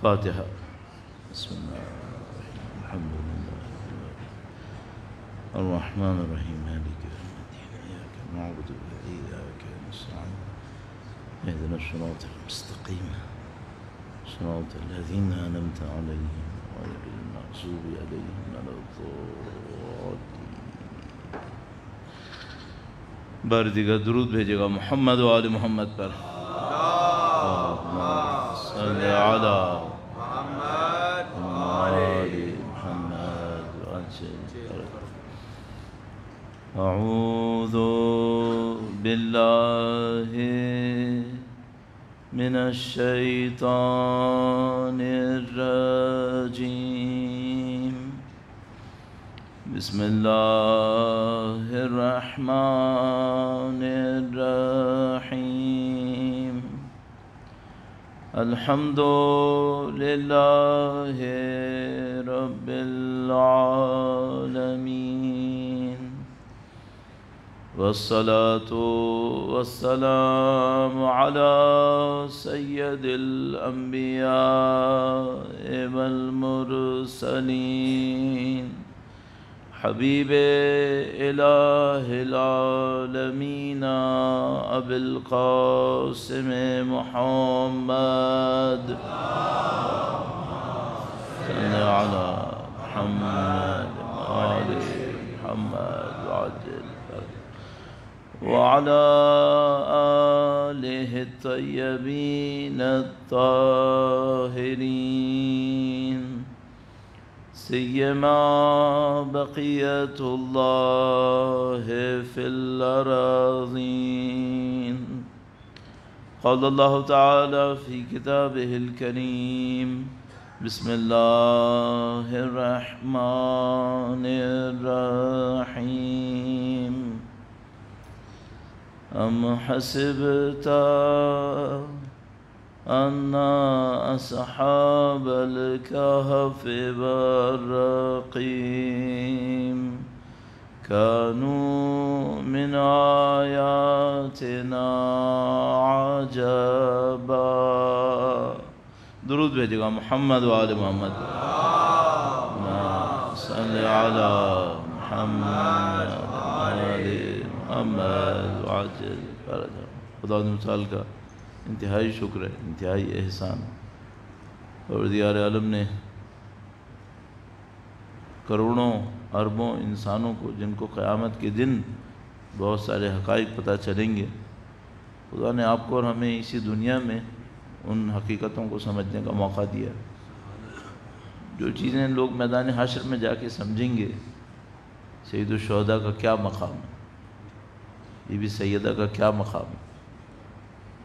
فاتحہ۔ بسم اللہ الحمد للہ الرحمن الرحیم مالک یوم الدین ایاک نعبد وإیاک نستعین اهدنا الصراط المستقیم صراط الذین أنعمت علیہم غیر المغضوب علیہم ولا الضالین۔ بار دیگر درود بھیجے گا محمد و آل محمد پر۔ صلی علی محمد و آل محمد وعجل۔ اعوذ باللہ من الشیطان الرجیم، بسم اللہ الرحمن الرحیم۔ الحمد للہ رب العالمین، والصلاة والسلام على سید الانبیاء والمرسلین، حبیب الہ العالمین ابی القاسم محمد صلی علی محمد وآل محمد وعجل وعلى آلہ الطیبین الطاہرین، سیما بقیت اللہ فی الارضین۔ قال اللہ تعالی فی کتابہ الکریم، بسم اللہ الرحمن الرحیم۔ ام حسبت ان اصحاب الكهف والرقیم كانوا من آیاتنا عجبا۔ درود بھیجے گا محمد و آل محمد۔ صلی علی محمد و آل محمد وعجل فرجہ۔ خدا متعال کا انتہائی شکر ہے، انتہائی احسان، پروردگار عالم نے کروڑوں اربوں انسانوں کو، جن کو قیامت کے دن بہت سارے حقائق پتہ چلیں گے، خدا نے آپ کو اور ہمیں اسی دنیا میں ان حقیقتوں کو سمجھنے کا موقع دیا۔ جو چیزیں لوگ میدان حشر میں جا کے سمجھیں گے، سید الشہداء کا کیا مقام ہے، بی بی سیدہ کا کیا مقام ہے،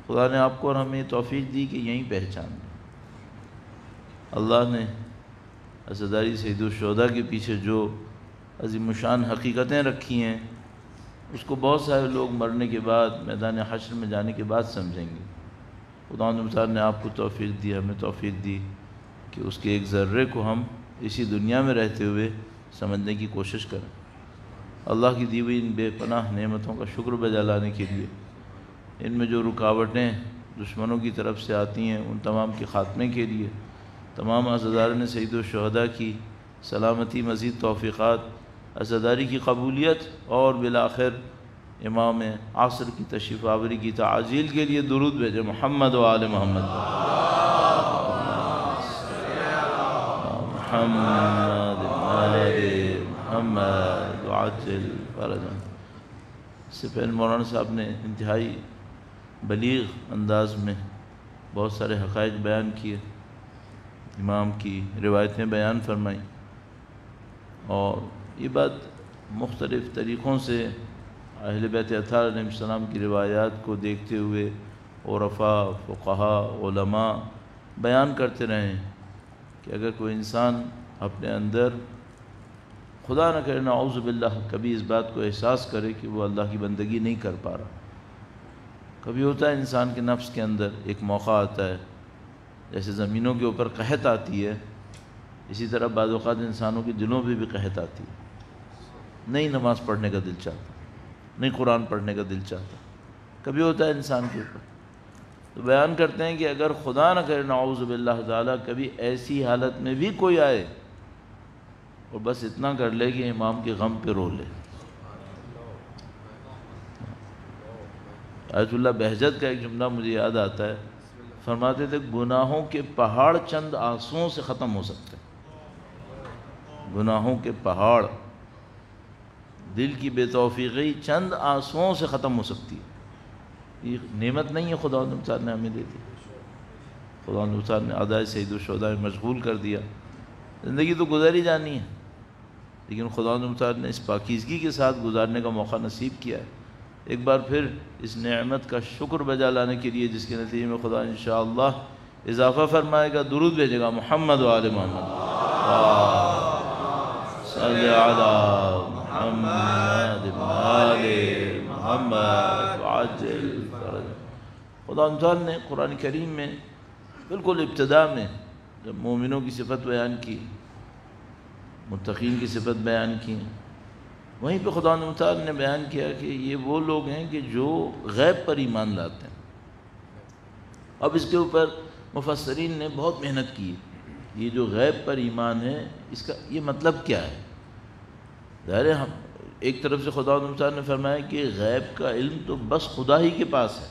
خدا نے آپ کو اور ہمیں توفیق دی کہ یہیں پہچان دیں۔ اللہ نے عزاداری سید الشہداء کے پیچھے جو عظیم الشان حقیقتیں رکھی ہیں، اس کو بہت سارے لوگ مرنے کے بعد، میدان حشر میں جانے کے بعد سمجھیں گے۔ خدا نے آپ کو توفیق دی، ہمیں توفیق دی کہ اس کے ایک ذرے کو ہم اسی دنیا میں رہتے ہوئے سمجھنے کی کوشش کریں۔ اللہ کی دی ہوئی ان بے پناہ نعمتوں کا شکر بجا لانے کے لیے، ان میں جو رکاوٹیں دشمنوں کی طرف سے آتی ہیں، ان تمام کے خاتمے کے لیے تمام عزاداران سید الشہداء کی سلامتی، مزید توفیقات، عزاداری کی قبولیت اور بالآخر امام عصر کی تشریف آوری کی تعجیل کے لیے درود بھیجے محمد و آل محمد۔ محمد آل محمد وعجل فرجہ۔ اس سے پہلے مولانا صاحب نے انتہائی بلیغ انداز میں بہت سارے حقائق بیان کیے، امام کی روایتیں بیان فرمائیں، اور یہ بات مختلف طریقوں سے اہل بیت اطہار علیہ السلام کی روایات کو دیکھتے ہوئے عرفاء، فقہاء، علماء بیان کرتے رہے کہ اگر کوئی انسان اپنے اندر، خدا نہ کرے نعوذ باللہ، کبھی اس بات کو احساس کرے کہ وہ اللہ کی بندگی نہیں کر پا رہا۔ کبھی ہوتا ہے انسان کے نفس کے اندر ایک موقع آتا ہے، جیسے زمینوں کے اوپر قحط آتی ہے، اسی طرح بعض اوقات انسانوں کے دلوں پہ بھی قحط آتی ہے، نہیں نماز پڑھنے کا دل چاہتا، نہیں قرآن پڑھنے کا دل چاہتا، کبھی ہوتا ہے انسان کے اوپر۔ تو بیان کرتے ہیں کہ اگر خدا نہ کرے نعوذ باللہ تعالیٰ کبھی ایسی حالت میں بھی کوئی آئے اور بس اتنا کر لے کہ امام کے غم پہ رو لے. آیت اللہ بہجت کا ایک جملہ مجھے یاد آتا ہے، فرماتے تھے گناہوں کے پہاڑ چند آنسوؤں سے ختم ہو سکتے ہیں. گناہوں کے پہاڑ، دل کی بے توفیقی چند آنسوؤں سے ختم ہو سکتی ہے. یہ نعمت نہیں ہے خدا تعالیٰ نے ہمیں دے دی. خدا تعالیٰ نے ادائے سید الشہداء میں مشغول کر دیا. زندگی تو گزر ہی جانی ہے، لیکن خدا تعالیٰ نے اس پاکیزگی کے ساتھ گزارنے کا موقع نصیب کیا ہے. ایک بار پھر اس نعمت کا شکر بجا لانے کے لیے، جس کے نتیجے میں خدا انشاءاللہ اضافہ فرمائے گا، درود بھیجے گا، محمد و آل محمد صلی علی محمد و آل محمد وعجل فرج. خدا تعالیٰ نے قرآن کریم میں بالکل ابتدا میں جب مومنوں کی صفت بیان کی، متقین کی صفت بیان کی، وہیں پہ خدا تعالیٰ نے بیان کیا کہ یہ وہ لوگ ہیں کہ جو غیب پر ایمان لاتے ہیں. اب اس کے اوپر مفسرین نے بہت محنت کی. یہ جو غیب پر ایمان ہے، اس کا یہ مطلب کیا ہے؟ ظاہر ہے ہم ایک طرف سے خدا تعالیٰ نے فرمایا کہ غیب کا علم تو بس خدا ہی کے پاس ہے.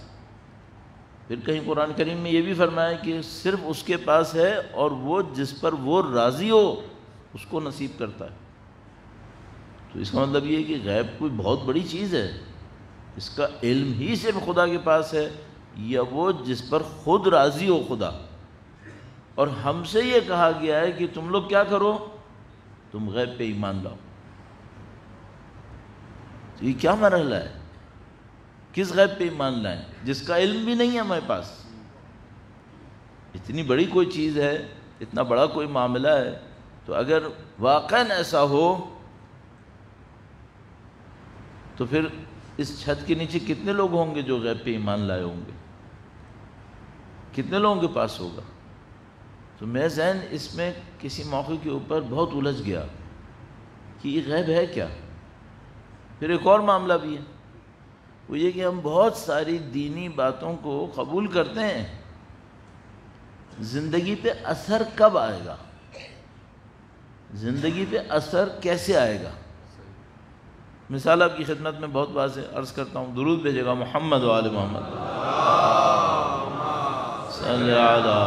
پھر کہیں قرآن کریم میں یہ بھی فرمایا کہ صرف اس کے پاس ہے، اور وہ جس پر وہ راضی ہو اس کو نصیب کرتا ہے. تو اس کا مطلب یہ ہے کہ غیب کوئی بہت بڑی چیز ہے، اس کا علم ہی صرف خدا کے پاس ہے، یا وہ جس پر خود راضی ہو خدا. اور ہم سے یہ کہا گیا ہے کہ تم لوگ کیا کرو؟ تم غیب پہ ایمان لاؤ. تو یہ کیا مرحلہ ہے؟ کس غیب پہ ایمان لائیں جس کا علم بھی نہیں ہے ہمارے پاس؟ اتنی بڑی کوئی چیز ہے، اتنا بڑا کوئی معاملہ ہے، تو اگر واقعاً ایسا ہو تو پھر اس چھت کے نیچے کتنے لوگ ہوں گے جو غیب پہ ایمان لائے ہوں گے؟ کتنے لوگوں کے پاس ہوگا؟ تو میں ذہن اس میں کسی موقع کے اوپر بہت الجھ گیا کہ یہ غیب ہے کیا. پھر ایک اور معاملہ بھی ہے، وہ یہ کہ ہم بہت ساری دینی باتوں کو قبول کرتے ہیں، زندگی پہ اثر کب آئے گا، زندگی پہ اثر کیسے آئے گا؟ مثال آپ کی خدمت میں بہت واضح عرض کرتا ہوں، درود بھیجے گا، محمد و آل محمد صلی علی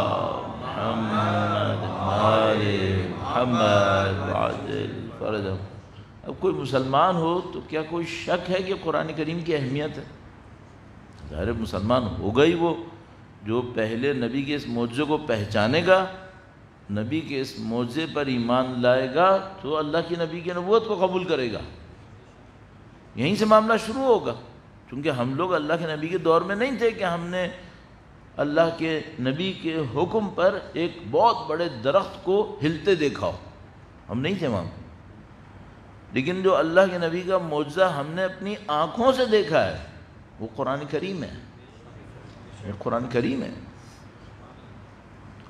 محمد و آل محمد وعجل فرجہ. اب کوئی مسلمان ہو تو کیا کوئی شک ہے کہ قرآن کریم کی اہمیت ہے؟ ظاہر مسلمان ہوگا ہی وہ جو پہلے نبی کے اس معجزے کو پہچانے گا، نبی کے اس معجزے پر ایمان لائے گا، تو اللہ کی نبی کی نبوت کو قبول کرے گا. یہیں سے معاملہ شروع ہوگا، کیونکہ ہم لوگ اللہ کے نبی کے دور میں نہیں تھے کہ ہم نے اللہ کے نبی کے حکم پر ایک بہت بڑے درخت کو ہلتے دیکھا ہو، ہم نہیں تھے وہاں. لیکن جو اللہ کے نبی کا معجزہ ہم نے اپنی آنکھوں سے دیکھا ہے وہ قرآن کریم ہے. یہ قرآن کریم ہے،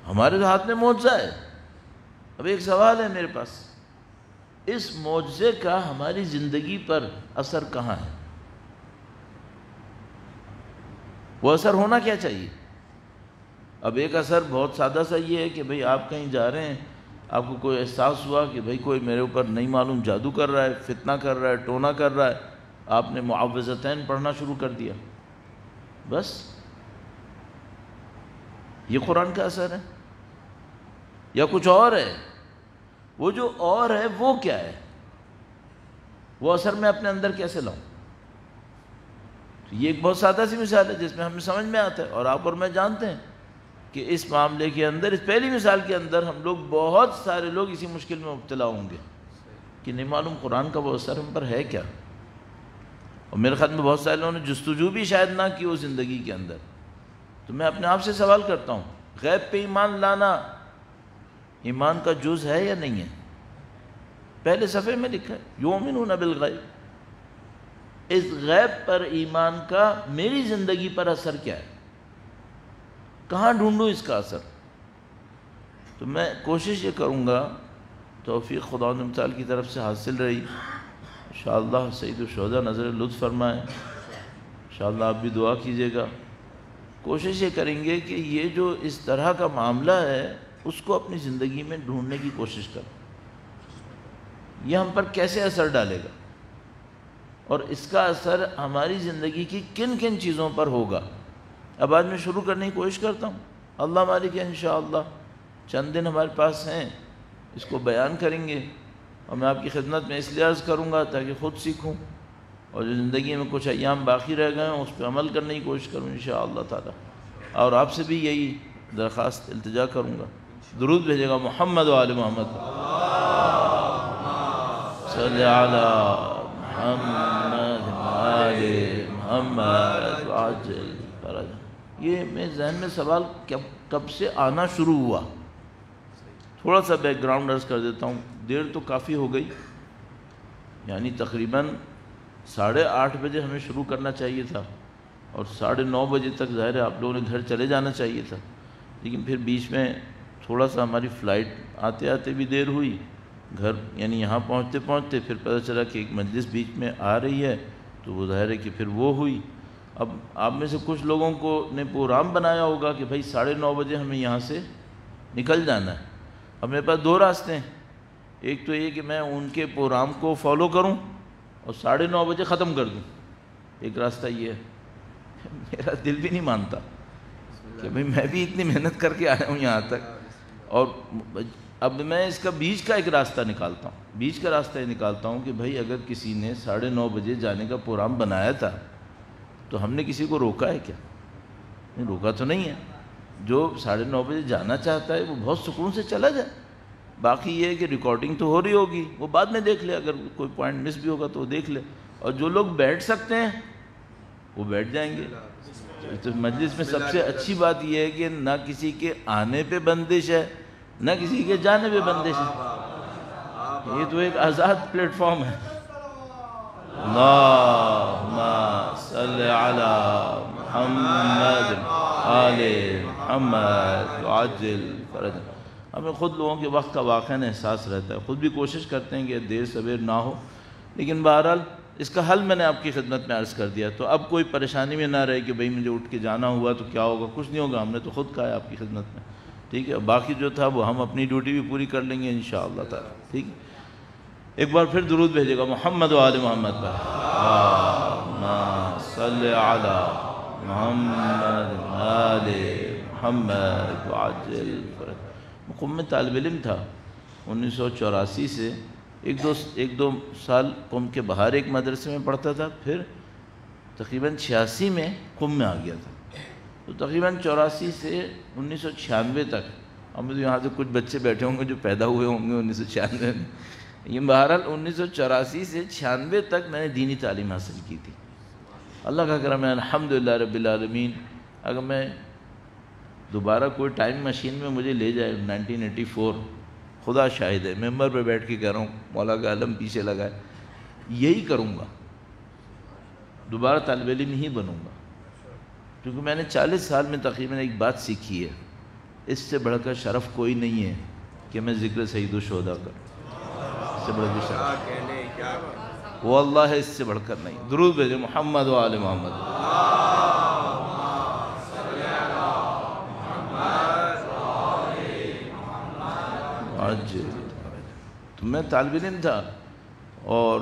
ہمارے ہاتھ میں معجزہ ہے. اب ایک سوال ہے میرے پاس، اس معجزے کا ہماری زندگی پر اثر کہاں ہے؟ وہ اثر ہونا کیا چاہیے؟ اب ایک اثر بہت سادہ سا یہ ہے کہ بھئی آپ کہیں جا رہے ہیں، آپ کو کوئی احساس ہوا کہ بھئی کوئی میرے اوپر نہیں معلوم جادو کر رہا ہے، فتنہ کر رہا ہے، ٹونا کر رہا ہے، آپ نے معوذتین پڑھنا شروع کر دیا، بس یہ قرآن کا اثر ہے یا کچھ اور ہے؟ وہ جو اور ہے وہ کیا ہے؟ وہ اثر میں اپنے اندر کیسے لاؤں؟ تو یہ ایک بہت سادہ سی مثال ہے جس میں ہمیں سمجھ میں آتا ہے، اور آپ اور میں جانتے ہیں کہ اس معاملے کے اندر، اس پہلی مثال کے اندر ہم لوگ بہت سارے لوگ اسی مشکل میں مبتلا ہوں گے کہ نہیں معلوم قرآن کا وہ اثر ہم پر ہے کیا. اور میرے خیال میں بہت سارے لوگوں نے جستجو بھی شاید نہ کی ہو زندگی کے اندر. تو میں اپنے آپ سے سوال کرتا ہوں، غیب پہ ایمان لانا ایمان کا جز ہے یا نہیں ہے؟ پہلے صفحے میں لکھا ہے یؤمنون بالغیب. اس غیب پر ایمان کا میری زندگی پر اثر کیا ہے؟ کہاں ڈھونڈوں اس کا اثر؟ تو میں کوشش یہ کروں گا، توفیق خدا متعال کی طرف سے حاصل رہی، انشاءاللہ سید الشہداء نظر لطف فرمائے، انشاءاللہ آپ بھی دعا کیجیے گا کوشش یہ کریں گے کہ یہ جو اس طرح کا معاملہ ہے اس کو اپنی زندگی میں ڈھونڈنے کی کوشش کریں، یہ ہم پر کیسے اثر ڈالے گا اور اس کا اثر ہماری زندگی کی کن کن چیزوں پر ہوگا۔ اب آج میں شروع کرنے کی کوشش کرتا ہوں، اللہ مالک ہے انشاءاللہ چند دن ہمارے پاس ہیں، اس کو بیان کریں گے اور میں آپ کی خدمت میں اس لیے عرض کروں گا تاکہ خود سیکھوں، اور جو زندگی میں کچھ ایام باقی رہ گئے ہیں اس پہ عمل کرنے کی کوشش کروں انشاءاللہ تعالی، اور آپ سے بھی یہی درخواست التجا کروں گا۔ درود بھیجے گا محمد و آل محمد، صلی علی محمد آل محمد عاجل فرج۔ یہ میں ذہن میں سوال کب سے آنا شروع ہوا، تھوڑا سا بیک گراؤنڈ عرض کر دیتا ہوں، دیر تو کافی ہو گئی، یعنی تقریباً 8:30 بجے ہمیں شروع کرنا چاہیے تھا اور 9:30 بجے تک ظاہر ہے آپ لوگوں نے گھر چلے جانا چاہیے تھا، لیکن پھر بیچ میں تھوڑا سا ہماری فلائٹ آتے آتے بھی دیر ہوئی، گھر یعنی یہاں پہنچتے پہنچتے پھر پتہ چلا کہ ایک مجلس بیچ میں آ رہی ہے تو وہ ظاہر ہے کہ پھر وہ ہوئی۔ اب آپ میں سے کچھ لوگوں کو نے پروگرام بنایا ہوگا کہ بھائی 9:30 بجے ہمیں یہاں سے نکل جانا ہے۔ اب میرے پاس 2 راستے ہیں، ایک تو یہ کہ میں ان کے پروگرام کو فالو کروں اور 9:30 بجے ختم کر دوں، ایک راستہ یہ ہے، میرا دل بھی نہیں مانتا کہ بھئی میں بھی اتنی محنت کر کے آیا ہوں یہاں تک، اور اب میں اس کا بیچ کا ایک راستہ نکالتا ہوں، بیچ کا راستہ یہ نکالتا ہوں کہ بھئی اگر کسی نے 9:30 بجے جانے کا پروگرام بنایا تھا تو ہم نے کسی کو روکا ہے کیا؟ نہیں روکا تو نہیں ہے، جو 9:30 بجے جانا چاہتا ہے وہ بہت سکون سے چلا جائے، باقی یہ ہے کہ ریکارڈنگ تو ہو رہی ہوگی وہ بعد میں دیکھ لے، اگر کوئی پوائنٹ مس بھی ہوگا تو وہ دیکھ لے، اور جو لوگ بیٹھ سکتے ہیں وہ بیٹھ جائیں گے۔ تو مجلس میں سب سے اچھی بات یہ ہے کہ نہ کسی کے آنے پہ بندش ہے نہ کسی کے جانے پہ بندش ہے، یہ تو ایک آزاد پلیٹ فارم ہے۔ اللہم صلی علی محمد آل محمد عاجل فرج۔ ہمیں خود لوگوں کے وقت کا واقعاً احساس رہتا ہے، خود بھی کوشش کرتے ہیں کہ دیر سویر نہ ہو، لیکن بہرحال اس کا حل میں نے آپ کی خدمت میں عرض کر دیا، تو اب کوئی پریشانی میں نہ رہے کہ بھئی مجھے اٹھ کے جانا ہوا تو کیا ہوگا، کچھ نہیں ہوگا، ہم نے تو خود کہا ہے آپ کی خدمت میں، ٹھیک ہے، باقی جو تھا وہ ہم اپنی ڈیوٹی بھی پوری کر لیں گے انشاءاللہ تعالی، ٹھیک ہے۔ ایک بار پھر درود بھیجے گا محمد و آل محمد پر، اللہم صلی علی محمد آل محمد عاجل فرج۔ قم میں طالب علم تھا 1984 سے، ایک دو سال قم کے باہر ایک مدرسے میں پڑھتا تھا، پھر تقریباً 86 میں قم میں آ گیا تھا، تو تقریباً 84 سے 1996 تک، اب مجھے یہاں سے کچھ بچے بیٹھے ہوں گے جو پیدا ہوئے ہوں گے 1996 میں، یہ بہرحال 1984 سے 96 تک میں نے دینی تعلیم حاصل کی تھی، اللہ کا کرم ہے الحمدللہ رب العالمین۔ اگر میں دوبارہ کوئی ٹائم مشین میں مجھے لے جائے 1984، خدا شاہد ہے ممبر پہ بیٹھ کے کہہ رہا ہوں، مولا کا علم پیچھے لگا ہے، یہی کروں گا، دوبارہ طالب علم ہی بنوں گا، کیونکہ میں نے 40 سال میں تقریباً ایک بات سیکھی ہے، اس سے بڑھ کر شرف کوئی نہیں ہے کہ میں ذکر سید الشہداء کروں، اس سے بڑھ کر شرف وہ اللہ ہے، اس سے بڑھ کر نہیں۔ درود بھیجے محمد و آل محمد۔ تو میں طالب علم تھا اور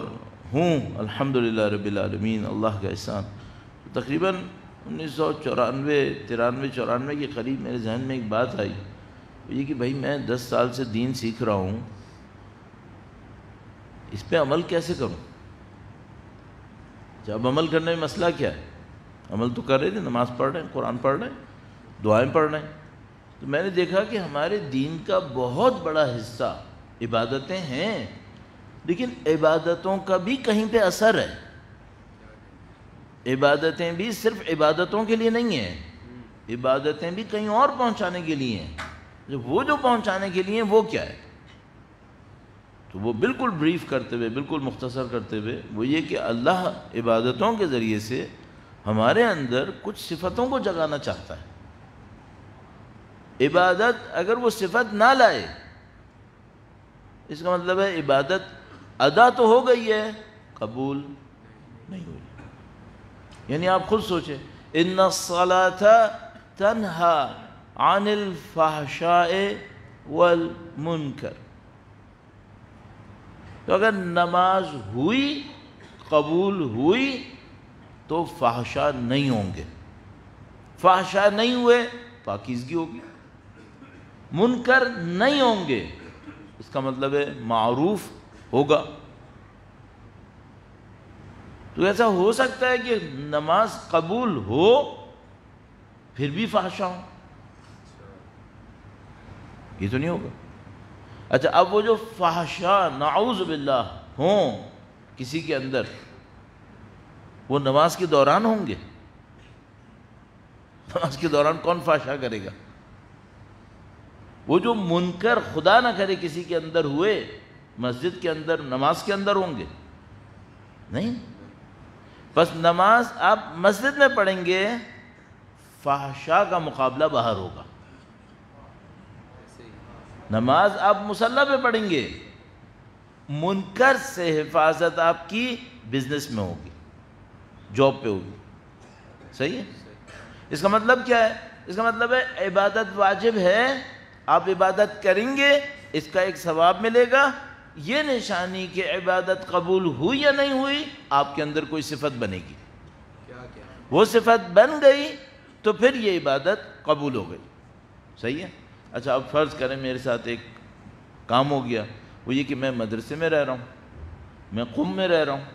ہوں الحمدللہ رب العالمین، اللہ کا احسان۔ تقریباً 1994 کے قریب میرے ذہن میں ایک بات آئی، یہ کہ بھائی میں 10 سال سے دین سیکھ رہا ہوں، اس پہ عمل کیسے کروں؟ جب عمل کرنے میں مسئلہ کیا ہے؟ عمل تو کر رہے تھے، نماز پڑھ رہے ہیں، قرآن پڑھ رہے ہیں، دعائیں پڑھ رہے ہیں، تو میں نے دیکھا کہ ہمارے دین کا بہت بڑا حصہ عبادتیں ہیں، لیکن عبادتوں کا بھی کہیں پہ اثر ہے، عبادتیں بھی صرف عبادتوں کے لیے نہیں ہیں، عبادتیں بھی کہیں اور پہنچانے کے لیے ہیں، وہ جو پہنچانے کے لیے وہ کیا ہے؟ تو وہ بالکل بریف کرتے ہوئے، بالکل مختصر کرتے ہوئے، وہ یہ کہ اللہ عبادتوں کے ذریعے سے ہمارے اندر کچھ صفتوں کو جگانا چاہتا ہے۔ عبادت اگر وہ صفت نہ لائے، اس کا مطلب ہے عبادت ادا تو ہو گئی ہے، قبول نہیں ہوئی۔ یعنی آپ خود سوچیں، ان الصلاۃ تنہا عن الفحشاء والمنکر. تو اگر نماز ہوئی، قبول ہوئی، تو فحشاء نہیں ہوں گے. فحشاء نہیں ہوئے، پاکیزگی ہوگی. منکر نہیں ہوں گے، اس کا مطلب ہے معروف ہوگا. تو ایسا ہو سکتا ہے کہ نماز قبول ہو پھر بھی فحشاء ہو؟ یہ تو نہیں ہوگا. اچھا، اب وہ جو فحشاء نعوذ باللہ ہوں کسی کے اندر، وہ نماز کے دوران ہوں گے؟ نماز کے دوران کون فحشاء کرے گا؟ وہ جو منکر خدا نہ کرے کسی کے اندر ہوئے، مسجد کے اندر، نماز کے اندر ہوں گے؟ نہیں. بس نماز آپ مسجد میں پڑھیں گے، فحشاء کا مقابلہ باہر ہوگا. نماز آپ مصلی پہ پڑھیں گے، منکر سے حفاظت آپ کی بزنس میں ہوگی، جاب پہ ہوگی. صحیح ہے؟ اس کا مطلب کیا ہے؟ اس کا مطلب ہے عبادت واجب ہے، آپ عبادت کریں گے، اس کا ایک ثواب ملے گا. یہ نشانی کہ عبادت قبول ہوئی یا نہیں ہوئی، آپ کے اندر کوئی صفت بنے گی. وہ صفت بن گئی تو پھر یہ عبادت قبول ہو گئی. صحیح ہے؟ اچھا، اب فرض کریں میرے ساتھ ایک کام ہو گیا، وہ یہ کہ میں مدرسے میں رہ رہا ہوں، میں قم میں رہ رہا ہوں،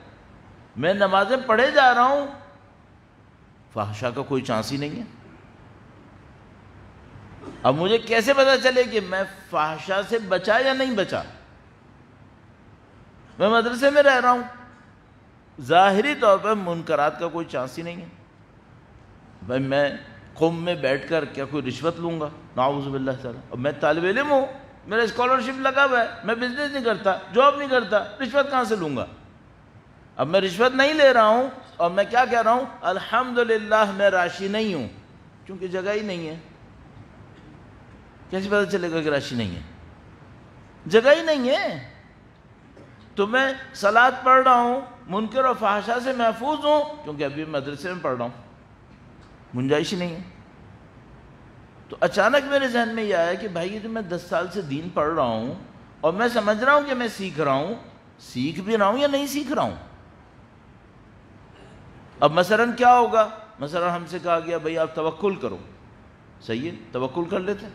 میں نمازیں پڑھے جا رہا ہوں، فحشاء کا کوئی چانس ہی نہیں ہے. اب مجھے کیسے پتا چلے کہ میں فحشاء سے بچا یا نہیں بچا؟ میں مدرسے میں رہ رہا ہوں، ظاہری طور پر منکرات کا کوئی چانس ہی نہیں ہے. بھائی میں قم میں بیٹھ کر کیا کوئی رشوت لوں گا؟ نعوذ باللہ تعالیٰ. اب میں طالب علم ہوں، میرا اسکالرشپ لگا ہوا ہے، میں بزنس نہیں کرتا، جاب نہیں کرتا، رشوت کہاں سے لوں گا؟ اب میں رشوت نہیں لے رہا ہوں اور میں کیا کہہ رہا ہوں؟ الحمدللہ میں راشی نہیں ہوں، کیونکہ جگہ ہی نہیں ہے. کیسے پتہ چلے گا کہ راشی نہیں ہے؟ جگہ ہی نہیں ہے. تو میں صلاۃ پڑھ رہا ہوں، منکر اور فحشاء سے محفوظ ہوں، کیونکہ ابھی مدرسے میں پڑھ رہا ہوں، گنجائش ہی نہیں ہے. تو اچانک میرے ذہن میں یہ آیا کہ بھائی یہ تو میں 10 سال سے دین پڑھ رہا ہوں اور میں سمجھ رہا ہوں کہ میں سیکھ رہا ہوں، سیکھ بھی رہا ہوں یا نہیں سیکھ رہا ہوں. اب مثلا کیا ہوگا؟ مثلا ہم سے کہا گیا بھائی آپ توکل کرو. صحیح ہے، توکل کر لیتے.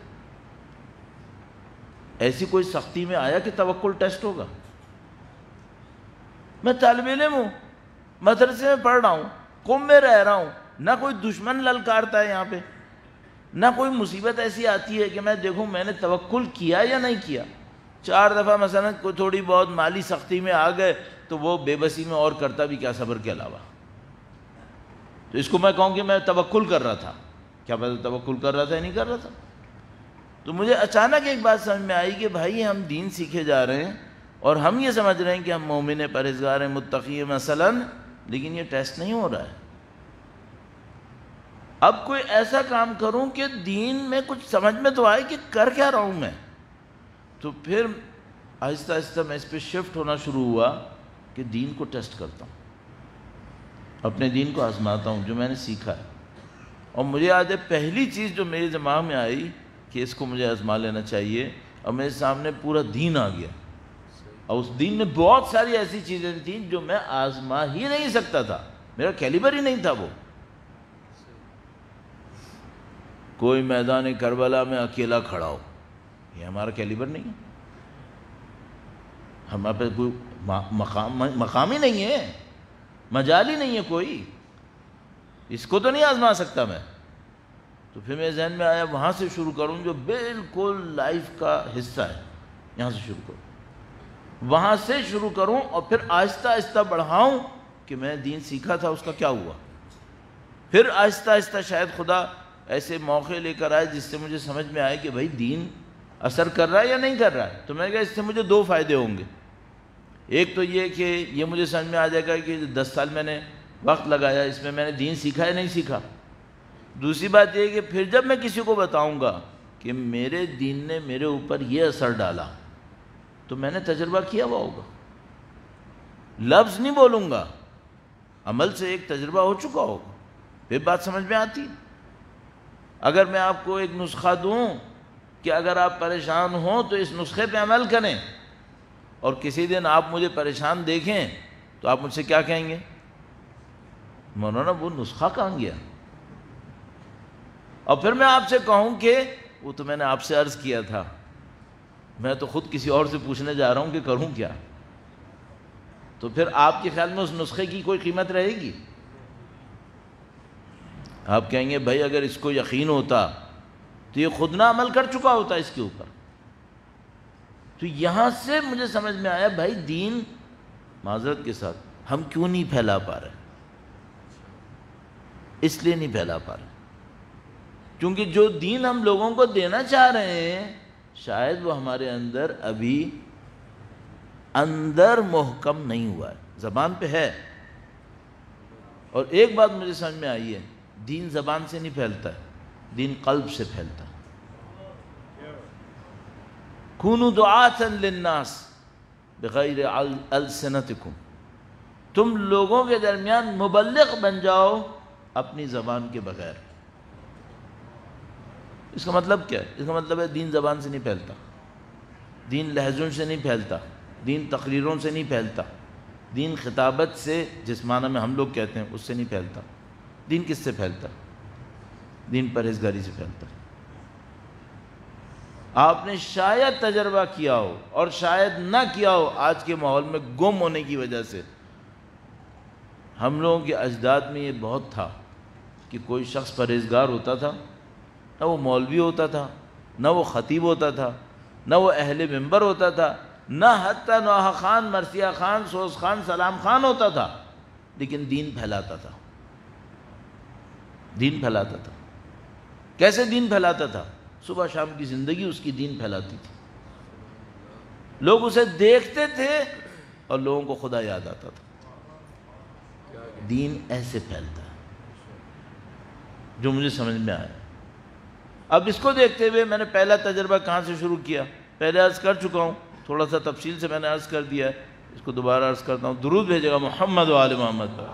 ایسی کوئی سختی میں آیا کہ توکل ٹیسٹ ہوگا؟ میں طالب علم ہوں، مدرسے میں پڑھ رہا ہوں، قم میں رہ رہا ہوں، نہ کوئی دشمن للکارتا ہے یہاں پہ، نہ کوئی مصیبت ایسی آتی ہے کہ میں دیکھوں میں نے توکل کیا یا نہیں کیا. 4 دفعہ مثلا کوئی تھوڑی بہت مالی سختی میں آ گئے تو وہ بے بسی میں اور کرتا بھی کیا صبر کے علاوہ. تو اس کو میں کہوں کہ میں توکل کر رہا تھا، کیا پتہ توکل کر رہا تھا یا نہیں کر رہا تھا. تو مجھے اچانک ایک بات سمجھ میں آئی کہ بھائی ہم دین سیکھے جا رہے ہیں اور ہم یہ سمجھ رہے ہیں کہ ہم مومن پرہیزگار ہیں، متقی ہیں مثلا، لیکن یہ ٹیسٹ نہیں ہو رہا ہے. اب کوئی ایسا کام کروں کہ دین میں کچھ سمجھ میں تو آئے کہ کر کیا رہا ہوں میں. تو پھر آہستہ آہستہ میں اس پہ شفٹ ہونا شروع ہوا کہ دین کو ٹیسٹ کرتا ہوں، اپنے دین کو آزماتا ہوں جو میں نے سیکھا ہے. اور مجھے یاد ہے پہلی چیز جو میرے دماغ میں آئی کہ اس کو مجھے آزما لینا چاہیے، اور میرے سامنے پورا دین آ گیا. اور اس دین میں بہت ساری ایسی چیزیں تھیں جو میں آزما ہی نہیں سکتا تھا، میرا کیلیبر ہی نہیں تھا. وہ کوئی میدان کربلا میں اکیلا کھڑا ہو، یہ ہمارا کیلیبر نہیں ہے. ہمارے پہ کوئی مقام ہی نہیں ہے، مجال ہی نہیں ہے کوئی، اس کو تو نہیں آزما سکتا میں. تو پھر میرے ذہن میں آیا وہاں سے شروع کروں جو بالکل لائف کا حصہ ہے، یہاں سے شروع کروں، وہاں سے شروع کروں اور پھر آہستہ آہستہ بڑھاؤں کہ میں دین سیکھا تھا اس کا کیا ہوا. پھر آہستہ آہستہ شاید خدا ایسے موقع لے کر آئے جس سے مجھے سمجھ میں آئے کہ بھائی دین اثر کر رہا ہے یا نہیں کر رہا ہے. تو میں نے کہا اس سے مجھے 2 فائدے ہوں گے. ایک تو یہ کہ یہ مجھے سمجھ میں آ جائے گا کہ 10 سال میں نے وقت لگایا، اس میں نے دین سیکھا یا نہیں سیکھا. دوسری بات یہ کہ پھر جب میں کسی کو بتاؤں گا کہ میرے دین نے میرے اوپر یہ اثر ڈالا تو میں نے تجربہ کیا ہوا ہوگا. لفظ نہیں بولوں گا، عمل سے ایک تجربہ ہو چکا ہوگا، پھر بات سمجھ میں آتی. اگر میں آپ کو ایک نسخہ دوں کہ اگر آپ پریشان ہوں تو اس نسخے پہ عمل کریں، اور کسی دن آپ مجھے پریشان دیکھیں تو آپ مجھ سے کیا کہیں گے؟ مولانا وہ نسخہ کہاں گیا؟ اور پھر میں آپ سے کہوں کہ وہ تو میں نے آپ سے عرض کیا تھا، میں تو خود کسی اور سے پوچھنے جا رہا ہوں کہ کروں کیا، تو پھر آپ کے خیال میں اس نسخے کی کوئی قیمت رہے گی؟ آپ کہیں گے بھائی اگر اس کو یقین ہوتا تو یہ خود نہ عمل کر چکا ہوتا اس کے اوپر۔ تو یہاں سے مجھے سمجھ میں آیا بھائی دین معذرت کے ساتھ ہم کیوں نہیں پھیلا پا رہے؟ اس لیے نہیں پھیلا پا رہے کیونکہ جو دین ہم لوگوں کو دینا چاہ رہے ہیں شاید وہ ہمارے اندر ابھی اندر محکم نہیں ہوا ہے، زبان پہ ہے۔ اور ایک بات مجھے سمجھ میں آئی ہے، دین زبان سے نہیں پھیلتا ہے، دین قلب سے پھیلتا ہے۔ کونوا دعاۃ للناس بغیر السنتکم، تم لوگوں کے درمیان مبلغ بن جاؤ اپنی زبان کے بغیر۔ اس کا مطلب کیا ہے؟ اس کا مطلب ہے دین زبان سے نہیں پھیلتا، دین لہجوں سے نہیں پھیلتا، دین تقریروں سے نہیں پھیلتا، دین خطابت سے جس معنی میں ہم لوگ کہتے ہیں اس سے نہیں پھیلتا۔ دین کس سے پھیلتا؟ دین پرہیزگاری سے پھیلتا۔ آپ نے شاید تجربہ کیا ہو اور شاید نہ کیا ہو، آج کے ماحول میں گم ہونے کی وجہ سے ہم لوگوں کے اجداد میں یہ بہت تھا کہ کوئی شخص پرہیزگار ہوتا تھا، نہ وہ مولوی ہوتا تھا، نہ وہ خطیب ہوتا تھا، نہ وہ اہل منبر ہوتا تھا، نہ حتیٰ نوحہ خان، مرثیہ خان، سوز خان، سلام خان ہوتا تھا، لیکن دین پھیلاتا تھا۔ دین پھیلاتا تھا۔ کیسے دین پھیلاتا تھا؟ صبح شام کی زندگی اس کی دین پھیلاتی تھی، لوگ اسے دیکھتے تھے اور لوگوں کو خدا یاد آتا تھا۔ دین ایسے پھیلتا ہے، جو مجھے سمجھ میں آیا۔ اب اس کو دیکھتے ہوئے میں نے پہلا تجربہ کہاں سے شروع کیا؟ پہلے عرض کر چکا ہوں، تھوڑا سا تفصیل سے میں نے عرض کر دیا ہے، اس کو دوبارہ عرض کرتا ہوں۔ درود بھیجے گا محمد و آل محمد پر،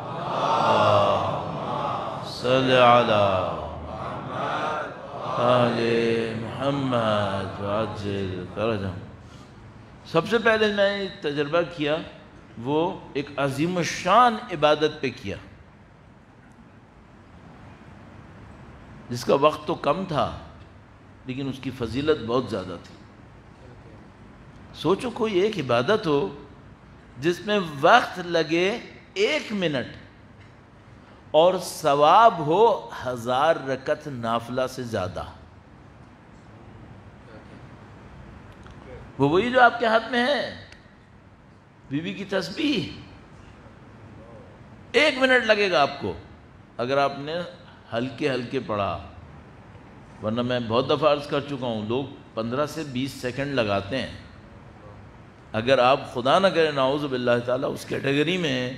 صلی علی آل محمد وعجل فرجہم۔ سب سے پہلے میں نے تجربہ کیا وہ ایک عظیم الشان عبادت پہ کیا، جس کا وقت تو کم تھا لیکن اس کی فضیلت بہت زیادہ تھی۔ سوچو کوئی ایک عبادت ہو جس میں وقت لگے 1 منٹ اور ثواب ہو 1000 رکعت نافلہ سے زیادہ۔ وہ وہی جو آپ کے ہاتھ میں ہے، بی بی کی تسبیح۔ 1 منٹ لگے گا آپ کو اگر آپ نے ہلکے ہلکے پڑھا، ورنہ میں بہت دفعہ عرض کر چکا ہوں لوگ 15 سے 20 سیکنڈ لگاتے ہیں۔ اگر آپ خدا نہ کرے نعوذ باللہ تعالیٰ اس کیٹیگری میں ہیں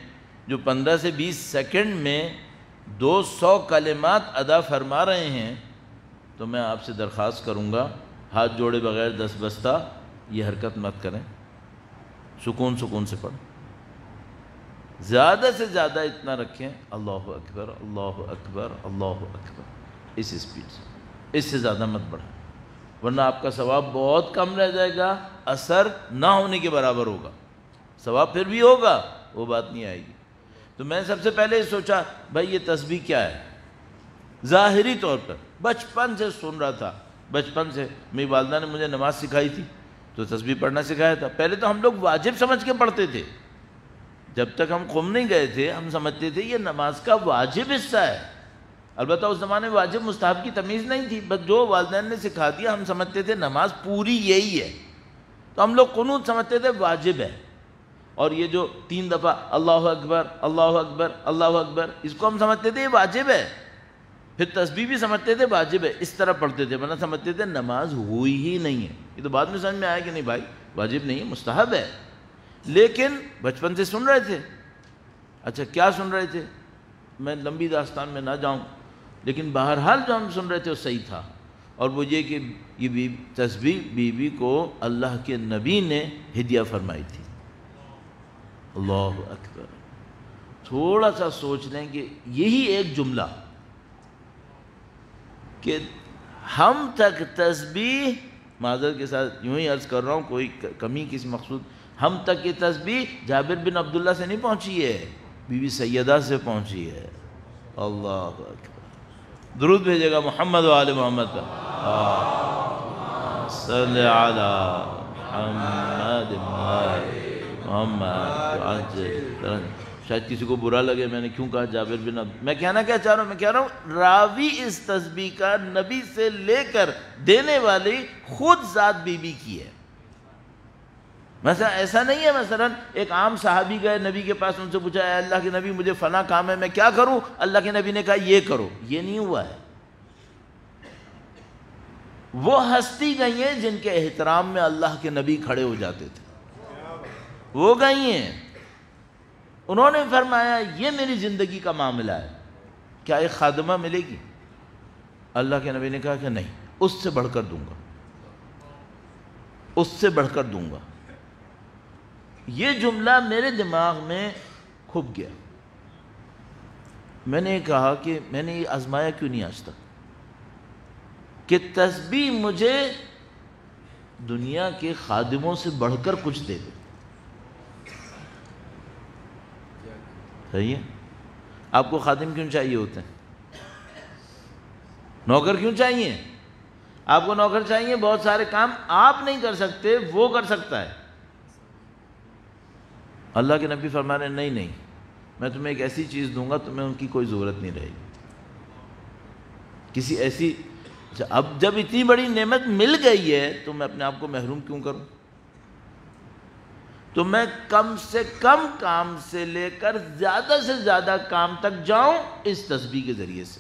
جو 15 سے 20 سیکنڈ میں 200 کلمات ادا فرما رہے ہیں، تو میں آپ سے درخواست کروں گا ہاتھ جوڑے بغیر 10 بستہ یہ حرکت مت کریں، سکون سے پڑھیں، زیادہ سے زیادہ اتنا رکھیں اللہ اکبر اللہ اکبر اللہ اکبر، اس اسپیڈ سے، اس سے زیادہ مت بڑھائیں، ورنہ آپ کا ثواب بہت کم رہ جائے گا، اثر نہ ہونے کے برابر ہوگا۔ ثواب پھر بھی ہوگا، وہ بات نہیں آئے گی۔ تو میں سب سے پہلے سوچا بھائی یہ تسبیح کیا ہے؟ ظاہری طور پر بچپن سے سن رہا تھا، بچپن سے میری والدہ نے مجھے نماز سکھائی تھی تو تسبیح پڑھنا سکھایا تھا۔ پہلے تو ہم لوگ واجب سمجھ کے پڑھتے تھے، جب تک ہم قم نہیں گئے تھے ہم سمجھتے تھے یہ نماز کا واجب حصہ ہے۔ البتہ اس زمانے میں واجب مستحب کی تمیز نہیں تھی، بس جو والدین نے سکھا دیا ہم سمجھتے تھے نماز پوری یہی ہے، تو ہم لوگ قنوت سمجھتے تھے واجب ہے۔ اور یہ جو 3 دفعہ اللہ اکبر اللہ اکبر اللہ اکبر، اس کو ہم سمجھتے تھے یہ واجب ہے، پھر تسبیح بھی سمجھتے تھے واجب ہے، اس طرح پڑھتے تھے، ورنہ سمجھتے تھے نماز ہوئی ہی نہیں ہے۔ یہ تو بعد میں سمجھ میں آیا کہ نہیں بھائی واجب نہیں ہے، مستحب ہے، لیکن بچپن سے سن رہے تھے۔ اچھا کیا سن رہے تھے؟ میں لمبی داستان میں نہ جاؤں، لیکن بہرحال جو ہم سن رہے تھے وہ صحیح تھا، اور وہ یہ کہ یہ تسبیح بی بی کو اللہ کے نبی نے ہدیہ فرمائی تھی۔ اللہ اکبر۔ تھوڑا سا سوچ لیں کہ یہی ایک جملہ کہ ہم تک تسبیح، معذرت کے ساتھ یوں ہی عرض کر رہا ہوں، کوئی کمی کسی مقصود، ہم تک یہ تسبیح جابر بن عبداللہ سے نہیں پہنچی ہے، بی بی سیدہ سے پہنچی ہے۔ اللہ اکبر، درود بھیجے گا محمد و آل محمد کا، صلی علی محمد محمد۔ شاید کسی کو برا لگے میں نے کیوں کہا جابر بن عبد، میں کہنا کیا چاہ رہا ہوں، میں کہہ رہا ہوں راوی اس تسبیح کا نبی سے لے کر دینے والی خود ذات بی بی کی ہے۔ مثلا ایسا نہیں ہے مثلا ایک عام صحابی گئے نبی کے پاس، ان سے پوچھا اے اللہ کے نبی مجھے فلاں کام ہے میں کیا کروں، اللہ کے نبی نے کہا یہ کرو، یہ نہیں ہوا ہے۔ وہ ہستی گئی ہیں جن کے احترام میں اللہ کے نبی کھڑے ہو جاتے تھے، وہ گئی ہیں، انہوں نے فرمایا یہ میری زندگی کا معاملہ ہے، کیا ایک خادمہ ملے گی؟ اللہ کے نبی نے کہا کہ نہیں، اس سے بڑھ کر دوں گا، اس سے بڑھ کر دوں گا۔ یہ جملہ میرے دماغ میں کھپ گیا، میں نے کہا کہ میں نے یہ آزمایا کیوں نہیں آج تک کہ تسبیح مجھے دنیا کے خادموں سے بڑھ کر کچھ دے دے۔ صحیح ہے؟ آپ کو خادم کیوں چاہیے ہوتے ہیں؟ نوکر کیوں چاہیے؟ آپ کو نوکر چاہیے، بہت سارے کام آپ نہیں کر سکتے وہ کر سکتا ہے۔ اللہ کے نبی فرما رہے ہیں نہیں میں تمہیں ایک ایسی چیز دوں گا تمہیں ان کی کوئی ضرورت نہیں رہے گی، کسی ایسی، اب جب اتنی بڑی نعمت مل گئی ہے تو میں اپنے آپ کو محروم کیوں کروں؟ تو میں کم سے کم کام سے لے کر زیادہ سے زیادہ کام تک جاؤں اس تسبیح کے ذریعے سے۔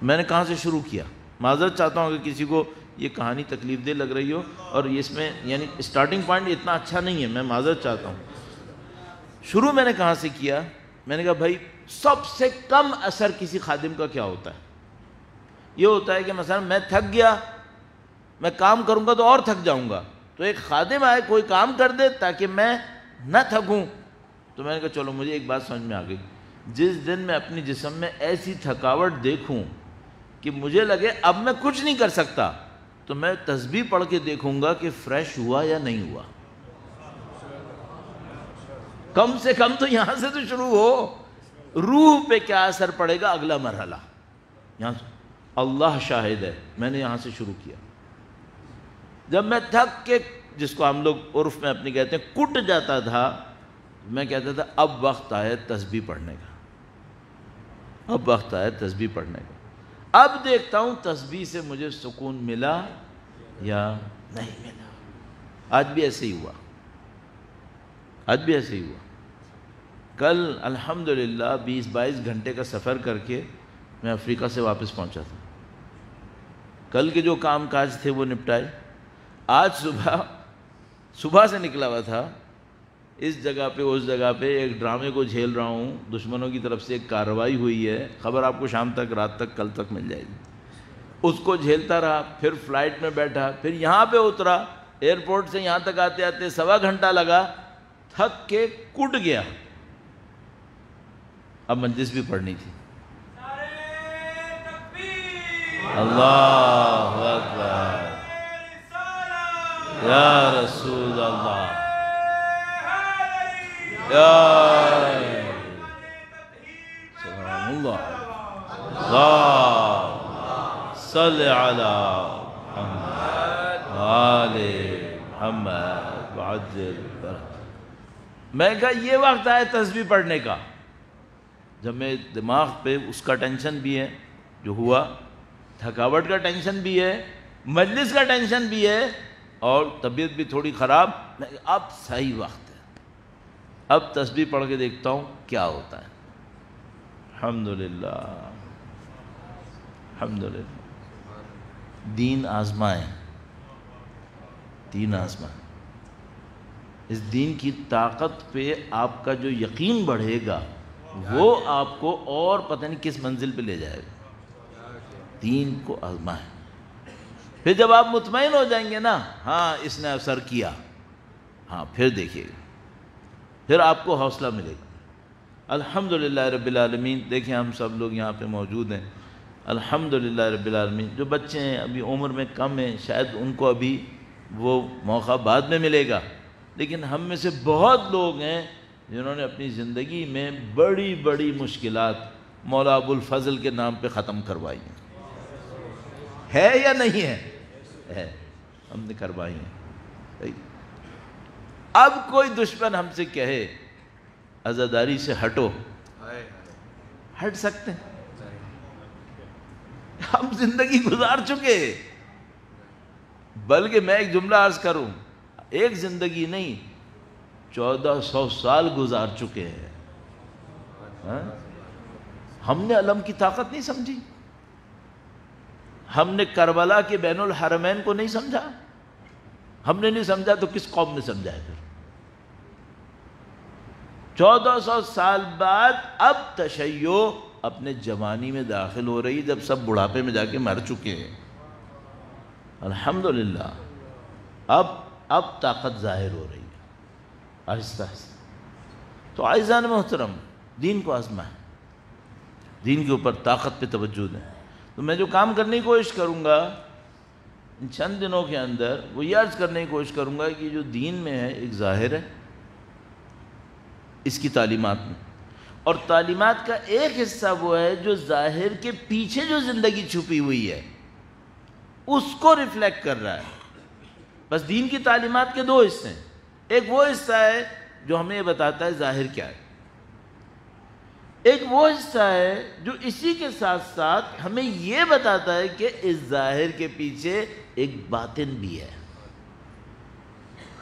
میں نے کہاں سے شروع کیا؟ معذرت چاہتا ہوں کہ کسی کو یہ کہانی تکلیف دہ لگ رہی ہو، اور اس میں یعنی اسٹارٹنگ پوائنٹ اتنا اچھا نہیں ہے، میں معذرت چاہتا ہوں۔ شروع میں نے کہاں سے کیا؟ میں نے کہا بھائی سب سے کم اثر کسی خادم کا کیا ہوتا ہے؟ یہ ہوتا ہے کہ مثلا میں تھک گیا، میں کام کروں گا تو اور تھک جاؤں گا، تو ایک خادم آئے کوئی کام کر دے تاکہ میں نہ تھکوں۔ تو میں نے کہا چلو مجھے ایک بات سمجھ میں آ گئی، جس دن میں اپنی جسم میں ایسی تھکاوٹ دیکھوں کہ مجھے لگے اب میں کچھ نہیں کر سکتا، تو میں تسبیح پڑھ کے دیکھوں گا کہ فریش ہوا یا نہیں ہوا۔ کم سے کم تو یہاں سے تو شروع ہو، روح پہ کیا اثر پڑے گا اگلا مرحلہ یہاں سے۔ اللہ شاہد ہے میں نے یہاں سے شروع کیا۔ جب میں تھک کے، جس کو ہم لوگ عرف میں اپنی کہتے ہیں کٹ جاتا تھا، میں کہتا تھا اب وقت آئے تسبیح پڑھنے کا، اب وقت آئے تسبیح پڑھنے کا۔ اب دیکھتا ہوں تسبیح سے مجھے سکون ملا یا نہیں ملا۔ آج بھی ایسے ہی ہوا، آج بھی ایسے ہی ہوا۔ کل الحمدللہ 20-22 گھنٹے کا سفر کر کے میں افریقہ سے واپس پہنچا تھا۔ کل کے جو کام کاج تھے وہ نپٹائے، آج صبح سے نکلا ہوا تھا، اس جگہ پہ اس جگہ پہ ایک ڈرامے کو جھیل رہا ہوں، دشمنوں کی طرف سے ایک کارروائی ہوئی ہے، خبر آپ کو شام تک، رات تک، کل تک مل جائے گی، اس کو جھیلتا رہا، پھر فلائٹ میں بیٹھا، پھر یہاں پہ اترا، ایئرپورٹ سے یہاں تک آتے آتے 1.25 گھنٹہ لگا، تھک کے کٹ گیا۔ اب مجلس بھی پڑھنی تھی۔ اللہ اکبر، یا رسول اللہ، یا سبحان اللہ، اللہ صلی علی محمد آل محمد وعجل برکتہ۔ میں کہا یہ وقت آئے تسبیح پڑھنے کا، جب میں دماغ پہ اس کا ٹینشن بھی ہے جو ہوا، تھکاوٹ کا ٹینشن بھی ہے، مجلس کا ٹینشن بھی ہے، اور طبیعت بھی تھوڑی خراب، اب صحیح وقت ہے، اب تسبیح پڑھ کے دیکھتا ہوں کیا ہوتا ہے۔ الحمدللہ، الحمدللہ۔ دین آزمائیں، دین آزمائیں، اس دین کی طاقت پہ آپ کا جو یقین بڑھے گا وہ آپ کو اور پتہ نہیں کس منزل پہ لے جائے گا۔ دین کو آزمائیں، پھر جب آپ مطمئن ہو جائیں گے نا، ہاں اس نے اثر کیا، ہاں پھر دیکھیے گا، پھر آپ کو حوصلہ ملے گا۔ الحمدللہ رب العالمین۔ دیکھیں ہم سب لوگ یہاں پہ موجود ہیں، الحمدللہ رب العالمین. جو بچے ہیں ابھی عمر میں کم ہیں، شاید ان کو ابھی وہ موقع بعد میں ملے گا، لیکن ہم میں سے بہت لوگ ہیں جنہوں نے اپنی زندگی میں بڑی بڑی مشکلات مولا ابو الفضل کے نام پہ ختم کروائی ہیں. ہے یا نہیں ہے؟ ہے، ہم نے کروائی ہیں. اب کوئی دشمن ہم سے کہے عزاداری سے ہٹو، ہٹ سکتے ہیں؟ ہم زندگی گزار چکے. بلکہ میں ایک جملہ عرض کروں، ایک زندگی نہیں 1400 سال گزار چکے ہیں. ہم نے علم کی طاقت نہیں سمجھی، ہم نے کربلا کے بین الحرمین کو نہیں سمجھا. ہم نے نہیں سمجھا تو کس قوم نے سمجھا ہے پھر؟ 1400 سال بعد اب تشیع اپنے جوانی میں داخل ہو رہی، جب سب بڑھاپے میں جا کے مر چکے ہیں. الحمدللہ اب طاقت ظاہر ہو رہی ہے آہستہ آہستہ. تو عزیزان محترم، دین کو آزمائیں، دین کے اوپر طاقت پہ توجہ دیں. تو میں جو کام کرنے کی کوشش کروں گا ان چند دنوں کے اندر، وہ یہ عرض کرنے کی کوشش کروں گا کہ جو دین میں ہے ایک ظاہر ہے اس کی تعلیمات میں، اور تعلیمات کا ایک حصہ وہ ہے جو ظاہر کے پیچھے جو زندگی چھپی ہوئی ہے اس کو ریفلیکٹ کر رہا ہے. بس دین کی تعلیمات کے دو حصے ہیں. ایک وہ حصہ ہے جو ہمیں یہ بتاتا ہے ظاہر کیا ہے، ایک وہ حصہ ہے جو اسی کے ساتھ ساتھ ہمیں یہ بتاتا ہے کہ اس ظاہر کے پیچھے ایک باطن بھی ہے.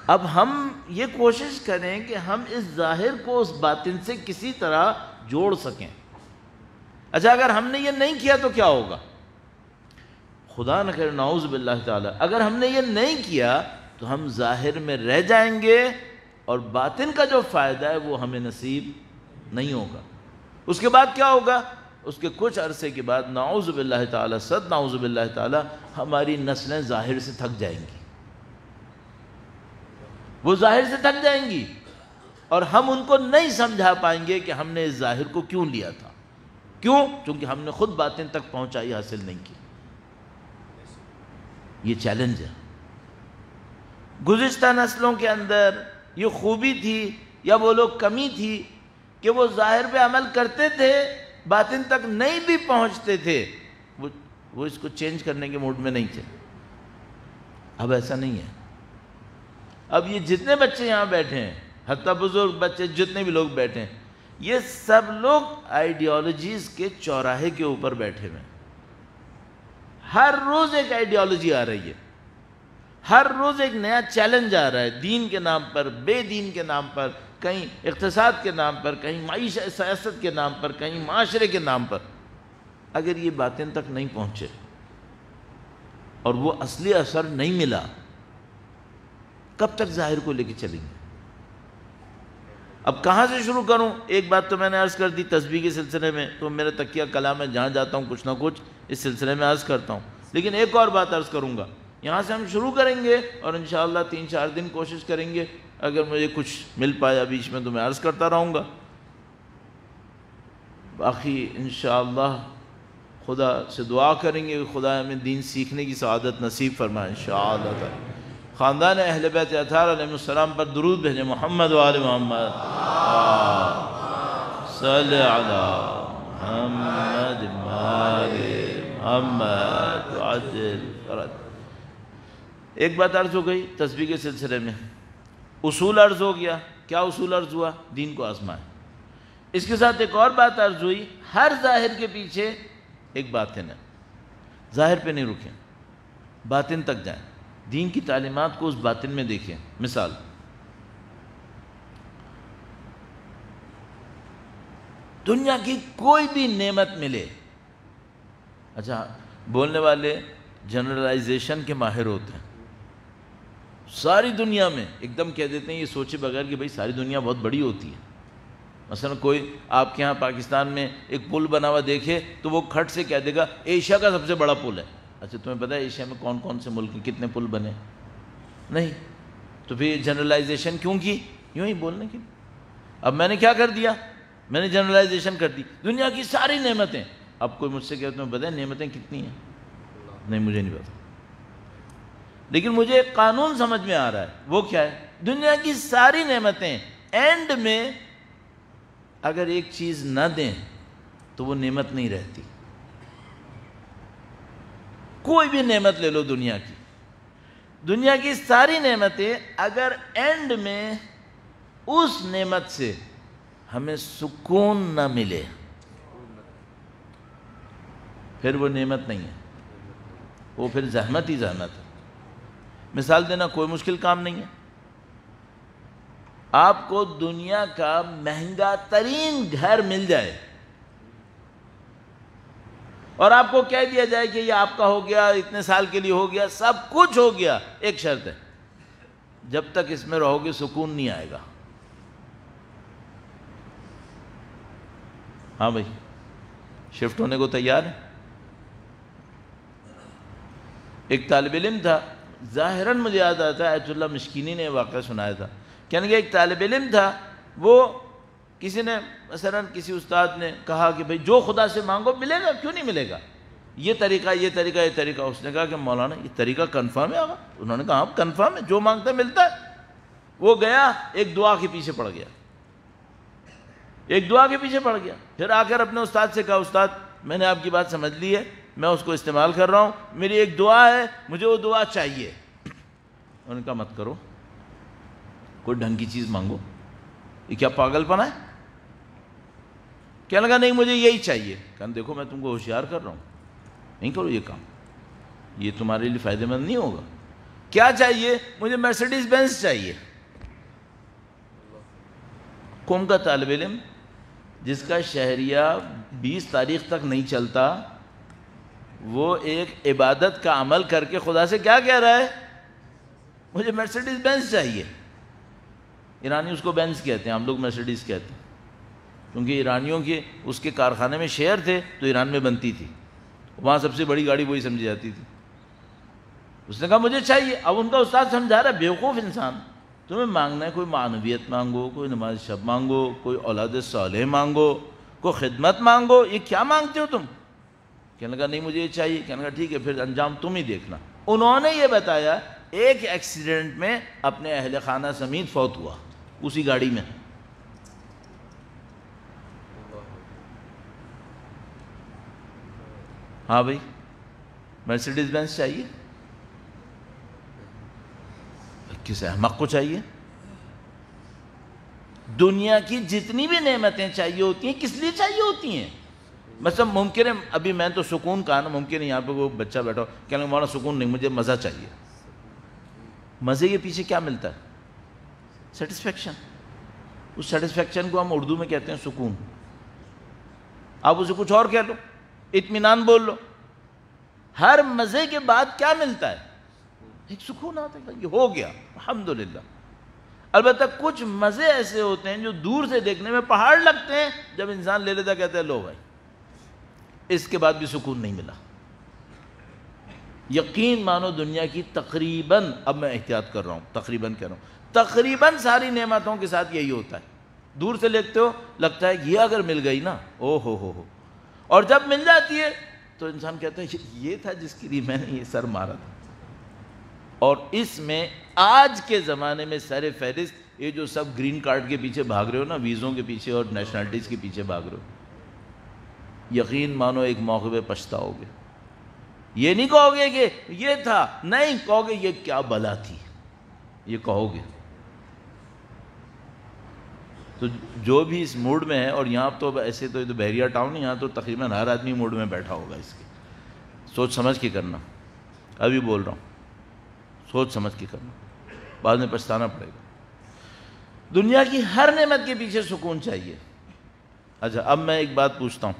اب ہم یہ کوشش کریں کہ ہم اس ظاہر کو اس باطن سے کسی طرح جوڑ سکیں. اچھا، اگر ہم نے یہ نہیں کیا تو کیا ہوگا؟ خدا نہ کرے، نعوذ باللہ تعالی، اگر ہم نے یہ نہیں کیا تو ہم ظاہر میں رہ جائیں گے اور باطن کا جو فائدہ ہے وہ ہمیں نصیب نہیں ہوگا. اس کے بعد کیا ہوگا؟ اس کے کچھ عرصے کے بعد نعوذ باللہ تعالی، صد نعوذ باللہ تعالی، ہماری نسلیں ظاہر سے تھک جائیں گی. وہ ظاہر سے تھک جائیں گی اور ہم ان کو نہیں سمجھا پائیں گے کہ ہم نے اس ظاہر کو کیوں لیا تھا. کیوں؟ چونکہ ہم نے خود باطن تک پہنچائی حاصل نہیں کی. یہ چیلنج ہے. گزشتہ نسلوں کے اندر یہ خوبی تھی یا وہ لوگ کمی تھی کہ وہ ظاہر پہ عمل کرتے تھے، باطن تک نہیں بھی پہنچتے تھے، وہ اس کو چینج کرنے کے موڈ میں نہیں تھے. اب ایسا نہیں ہے. اب یہ جتنے بچے یہاں بیٹھے ہیں، حتیٰ بزرگ بچے جتنے بھی لوگ بیٹھے ہیں، یہ سب لوگ آئیڈیالوجیز کے چوراہے کے اوپر بیٹھے ہوئے ہیں. ہر روز ایک آئیڈیالوجی آ رہی ہے، ہر روز ایک نیا چیلنج آ رہا ہے، دین کے نام پر، بے دین کے نام پر، کہیں اقتصاد کے نام پر، کہیں معیشت سیاست کے نام پر، کہیں معاشرے کے نام پر. اگر یہ باطن تک نہیں پہنچے اور وہ اصلی اثر نہیں ملا، کب تک ظاہر کو لے کے چلیں گے؟ اب کہاں سے شروع کروں؟ ایک بات تو میں نے عرض کر دی تسبیح کے سلسلے میں، تو میرا تکیہ کلام ہے، جہاں جاتا ہوں کچھ نہ کچھ اس سلسلے میں عرض کرتا ہوں. لیکن ایک اور بات عرض کروں گا، یہاں سے ہم شروع کریں گے اور انشاءاللہ 3-4 دن کوشش کریں گے، اگر مجھے کچھ مل پایا بیچ میں تو میں عرض کرتا رہوں گا. باقی انشاءاللہ خدا سے دعا کریں گے کہ خدا ہمیں دین سیکھنے کی سعادت نصیب فرمائے انشاءاللہ تعالی. خاندان اہل بیت اطہار علیہ السلام پر درود بھیجیں. محمد و آل محمد صلی علی محمد محمد عجل فرج. ایک بات عرض ہو گئی تسبیح کے سلسلے میں، اصول عرض ہو گیا. کیا اصول عرض ہوا؟ دین کو آزمائیں. اس کے ساتھ ایک اور بات عرض ہوئی، ہر ظاہر کے پیچھے ایک باطن ہے. ظاہر پہ نہیں رکیں، باطن تک جائیں، دین کی تعلیمات کو اس باطن میں دیکھیں. مثال، دنیا کی کوئی بھی نعمت ملے، اچھا بولنے والے جنرلائزیشن کے ماہر ہوتے ہیں، ساری دنیا میں ایک دم کہہ دیتے ہیں یہ سوچے بغیر کہ بھئی ساری دنیا بہت بڑی ہوتی ہے. مثلا کوئی آپ کے ہاں پاکستان میں ایک پل بنا ہوا دیکھے تو وہ کھٹ سے کہہ دے گا ایشیا کا سب سے بڑا پل ہے. اچھا تمہیں پتہ ہے ایشیا میں کون کون سے ملک ہیں، کتنے پل بنے؟ نہیں. تو پھر جنرلائزیشن کیوں کی؟ یوں ہی بولنے کی. اب میں نے کیا کر دیا؟ میں نے جنرلائزیشن کر دی. دنیا کی ساری نعمتیں، اب کوئی مجھ سے کہتے ہیں بتائیں نعمتیں کتنی ہیں؟ نہیں مجھے نہیں پتا، لیکن مجھے ایک قانون سمجھ میں آ رہا ہے. وہ کیا ہے؟ دنیا کی ساری نعمتیں اینڈ میں اگر ایک چیز نہ دیں تو وہ نعمت نہیں رہتی. کوئی بھی نعمت لے لو دنیا کی ساری نعمتیں اگر اینڈ میں اس نعمت سے ہمیں سکون نہ ملے پھر وہ نعمت نہیں ہے، وہ پھر زحمت ہی زحمت ہے. مثال دینا کوئی مشکل کام نہیں ہے. آپ کو دنیا کا مہنگا ترین گھر مل جائے اور آپ کو کہہ دیا جائے کہ یہ آپ کا ہو گیا، اتنے سال کے لیے ہو گیا، سب کچھ ہو گیا، ایک شرط ہے، جب تک اس میں رہو گے سکون نہیں آئے گا. ہاں بھائی، شفٹ ہونے کو تیار ہے؟ ایک طالب علم تھا، ظاہراً مجھے یاد آتا ہے آیت اللہ مشکینی نے واقعہ سنایا تھا. کہنے کہ ایک طالب علم تھا، وہ کسی نے مثلاً کسی استاد نے کہا کہ بھئی جو خدا سے مانگو ملے گا، کیوں نہیں ملے گا، یہ طریقہ. اس نے کہا کہ مولانا یہ طریقہ کنفرم ہے آقا؟ انہوں نے کہا ہاں کنفرم ہے، جو مانگتا ہے ملتا ہے. وہ گیا ایک دعا کے پیچھے پڑ گیا، پھر آ کر اپنے استاد سے کہا استاد میں نے آپ کی بات سمجھ لی ہے، میں اس کو استعمال کر رہا ہوں، میری ایک دعا ہے، مجھے وہ دعا چاہیے. انہوں نے کہا مت کرو، کوئی ڈھنگ کی چیز مانگو، یہ کیا پاگل پنا ہے؟ کہنے لگا نہیں مجھے یہی چاہیے. کہا دیکھو میں تم کو ہوشیار کر رہا ہوں، نہیں کرو یہ کام، یہ تمہارے لیے فائدہ مند نہیں ہوگا. کیا چاہیے؟ مجھے مرسیڈیز بینز چاہیے. قوم کا طالب علم جس کا شہریہ 20 تاریخ تک نہیں چلتا، وہ ایک عبادت کا عمل کر کے خدا سے کیا کہہ رہا ہے؟ مجھے مرسیڈیز بینز چاہیے. ایرانی اس کو بینز کہتے ہیں، ہم لوگ مرسیڈیز کہتے ہیں، کیونکہ ایرانیوں کے اس کے کارخانے میں شیئر تھے تو ایران میں بنتی تھی، وہاں سب سے بڑی گاڑی وہی سمجھی جاتی تھی. اس نے کہا مجھے چاہیے. اب ان کا استاد سمجھا رہا ہے بیوقوف انسان، تمہیں مانگنا ہے کوئی معنویت مانگو، کوئی نماز شب مانگو، کوئی اولاد صالح مانگو، کوئی خدمت مانگو، یہ کیا مانگتے ہو تم؟ کہنے لگا نہیں مجھے یہ چاہیے. کہنے لگا ٹھیک ہے پھر انجام تم ہی دیکھنا. انہوں نے یہ بتایا ایک ایکسیڈنٹ میں اپنے اہل خانہ سمیت فوت ہوا اسی گاڑی میں. ہاں بھائی مرسیڈیز بینز چاہیے، کس احمق کو چاہیے؟ دنیا کی جتنی بھی نعمتیں چاہیے ہوتی ہیں کس لیے چاہیے ہوتی ہیں؟ مثلا ممکن ہے ابھی میں تو سکون کہا نا، ممکن ہے یہاں پہ وہ بچہ بیٹھا ہو کہنے مولانا سکون نہیں مجھے مزہ چاہیے. مزے کے پیچھے کیا ملتا ہے؟ سیٹسفیکشن. اس سیٹسفیکشن کو ہم اردو میں کہتے ہیں سکون. آپ اسے کچھ اور کہہ لو، اطمینان بول لو. ہر مزے کے بعد کیا ملتا ہے؟ ایک سکون آتا ہے، یہ ہو گیا الحمدللہ. البتہ کچھ مزے ایسے ہوتے ہیں جو دور سے دیکھنے میں پہاڑ لگتے ہیں، جب انسان لے لیتا کہتا ہے لو بھائی اس کے بعد بھی سکون نہیں ملا. یقین مانو دنیا کی تقریباً، اب میں احتیاط کر رہا ہوں تقریباً کہہ رہا ہوں، تقریباً ساری نعمتوں کے ساتھ یہی ہوتا ہے. دور سے دیکھتے ہو لگتا ہے یہ اگر مل گئی نا او ہو، اور جب مل جاتی ہے تو انسان کہتا ہے یہ تھا جس کے لیے میں نے یہ سر مارا تھا. اور اس میں آج کے زمانے میں سر فہرست یہ جو سب گرین کارڈ کے پیچھے بھاگ رہے ہو نا، ویزوں کے پیچھے اور نیشنلٹیز کے پیچھے بھاگ رہے ہو، یقین مانو ایک موقع پہ پچھتاؤ گے. یہ نہیں کہو گے کہ یہ تھا، نہیں کہو گے یہ کیا بلا تھی، یہ کہو گے. تو جو بھی اس موڈ میں ہے، اور یہاں تو ایسے تو یہ تو بحریہ ٹاؤن ہے، یہاں تو تقریباً ہر آدمی موڈ میں بیٹھا ہوگا، اس کے سوچ سمجھ کے کرنا. ابھی بول رہا ہوں سوچ سمجھ کے کرنا، بعد میں پچھتانا پڑے گا. دنیا کی ہر نعمت کے پیچھے سکون چاہیے. اچھا اب میں ایک بات پوچھتا ہوں،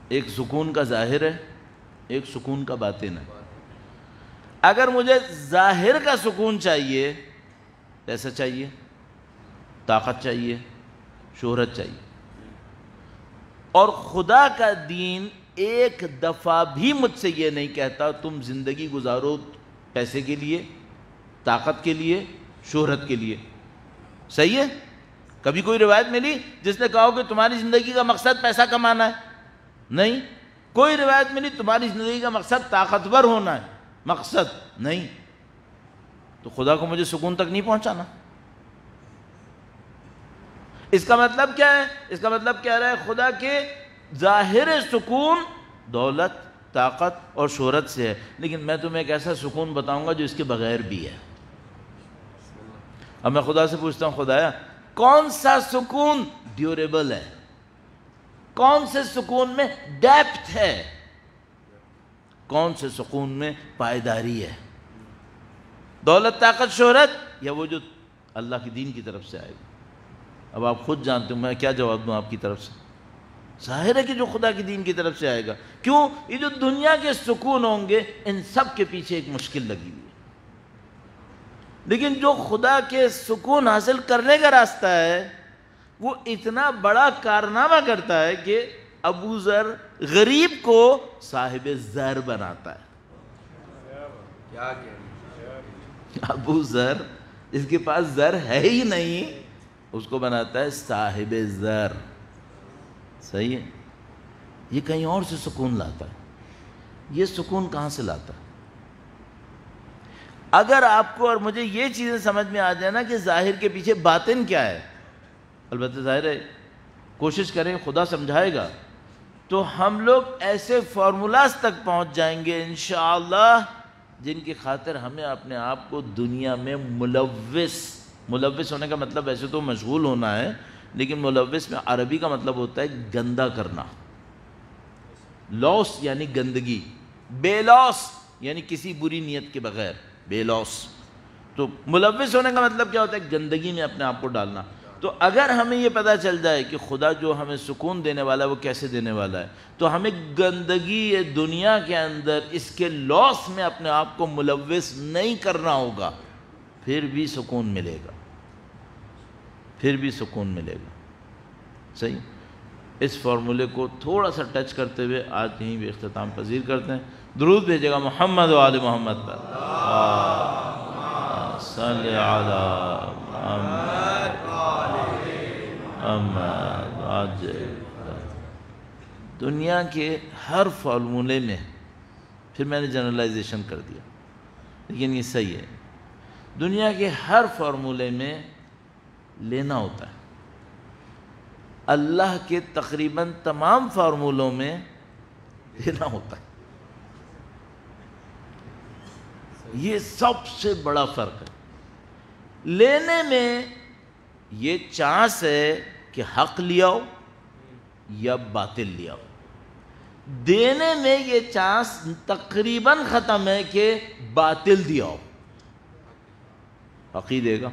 ایک سکون کا ظاہر ہے، ایک سکون کا باطن ہے. اگر مجھے ظاہر کا سکون چاہیے، پیسہ چاہیے، طاقت چاہیے، شہرت چاہیے، اور خدا کا دین ایک دفعہ بھی مجھ سے یہ نہیں کہتا تم زندگی گزارو پیسے کے لیے، طاقت کے لیے، شہرت کے لیے. صحیح ہے؟ کبھی کوئی روایت ملی جس نے کہا کہ تمہاری زندگی کا مقصد پیسہ کمانا ہے؟ نہیں. کوئی روایت میں نہیں تمہاری زندگی کا مقصد طاقتور ہونا ہے، مقصد نہیں. تو خدا کو مجھے سکون تک نہیں پہنچانا. اس کا مطلب کیا ہے؟ اس کا مطلب کہہ رہا ہے خدا کے ظاہر سکون دولت، طاقت اور شہرت سے ہے، لیکن میں تمہیں ایک ایسا سکون بتاؤں گا جو اس کے بغیر بھی ہے. اب میں خدا سے پوچھتا ہوں، خدایا کون سا سکون ڈیوریبل ہے؟ کون سے سکون میں ڈیپتھ ہے؟ کون سے سکون میں پائیداری ہے؟ دولت، طاقت، شہرت، یا وہ جو اللہ کے دین کی طرف سے آئے گا؟ اب آپ خود جانتے ہو میں کیا جواب دوں آپ کی طرف سے. ظاہر ہے کہ جو خدا کے دین کی طرف سے آئے گا. کیوں؟ یہ جو دنیا کے سکون ہوں گے ان سب کے پیچھے ایک مشکل لگی ہوئی ہے، لیکن جو خدا کے سکون حاصل کرنے کا راستہ ہے وہ اتنا بڑا کارنامہ کرتا ہے کہ ابو ذر غریب کو صاحب زر بناتا ہے. ابو ذر جس کے پاس زر ہے ہی نہیں اس کو بناتا ہے صاحب زر. صحیح ہے؟ یہ کہیں اور سے سکون لاتا ہے. یہ سکون کہاں سے لاتا ہے؟ اگر آپ کو اور مجھے یہ چیزیں سمجھ میں آ جائے نا کہ ظاہر کے پیچھے باطن کیا ہے، البتہ ظاہر ہے کوشش کریں خدا سمجھائے گا، تو ہم لوگ ایسے فارمولاز تک پہنچ جائیں گے انشاءاللہ جن کی خاطر ہمیں اپنے آپ کو دنیا میں ملوث ہونے کا مطلب ایسے تو مشغول ہونا ہے، لیکن ملوث میں عربی کا مطلب ہوتا ہے گندا کرنا. لوس یعنی گندگی، بے لوس یعنی کسی بری نیت کے بغیر، بے لوس. تو ملوث ہونے کا مطلب کیا ہوتا ہے؟ گندگی میں اپنے آپ کو ڈالنا. تو اگر ہمیں یہ پتہ چل جائے کہ خدا جو ہمیں سکون دینے والا ہے وہ کیسے دینے والا ہے، تو ہمیں گندگی دنیا کے اندر اس کے لاس میں اپنے آپ کو ملوث نہیں کرنا ہوگا، پھر بھی سکون ملے گا، پھر بھی سکون ملے گا. صحیح. اس فارمولے کو تھوڑا سا ٹچ کرتے ہوئے آج یہیں بھی اختتام پذیر کرتے ہیں. درود بھیجے گا محمد و آل محمد پر. صلی علی محمد. آج دنیا کے ہر فارمولے میں، پھر میں نے جنرلائزیشن کر دیا لیکن یہ صحیح ہے، دنیا کے ہر فارمولے میں لینا ہوتا ہے. اللہ کے تقریباً تمام فارمولوں میں لینا ہوتا ہے. یہ سب سے بڑا فرق ہے. لینے میں یہ چانس ہے کہ حق لیاؤ یا باطل لیاؤ. دینے میں یہ چانس تقریباً ختم ہے کہ باطل دیاؤ. حق ہی دے گا.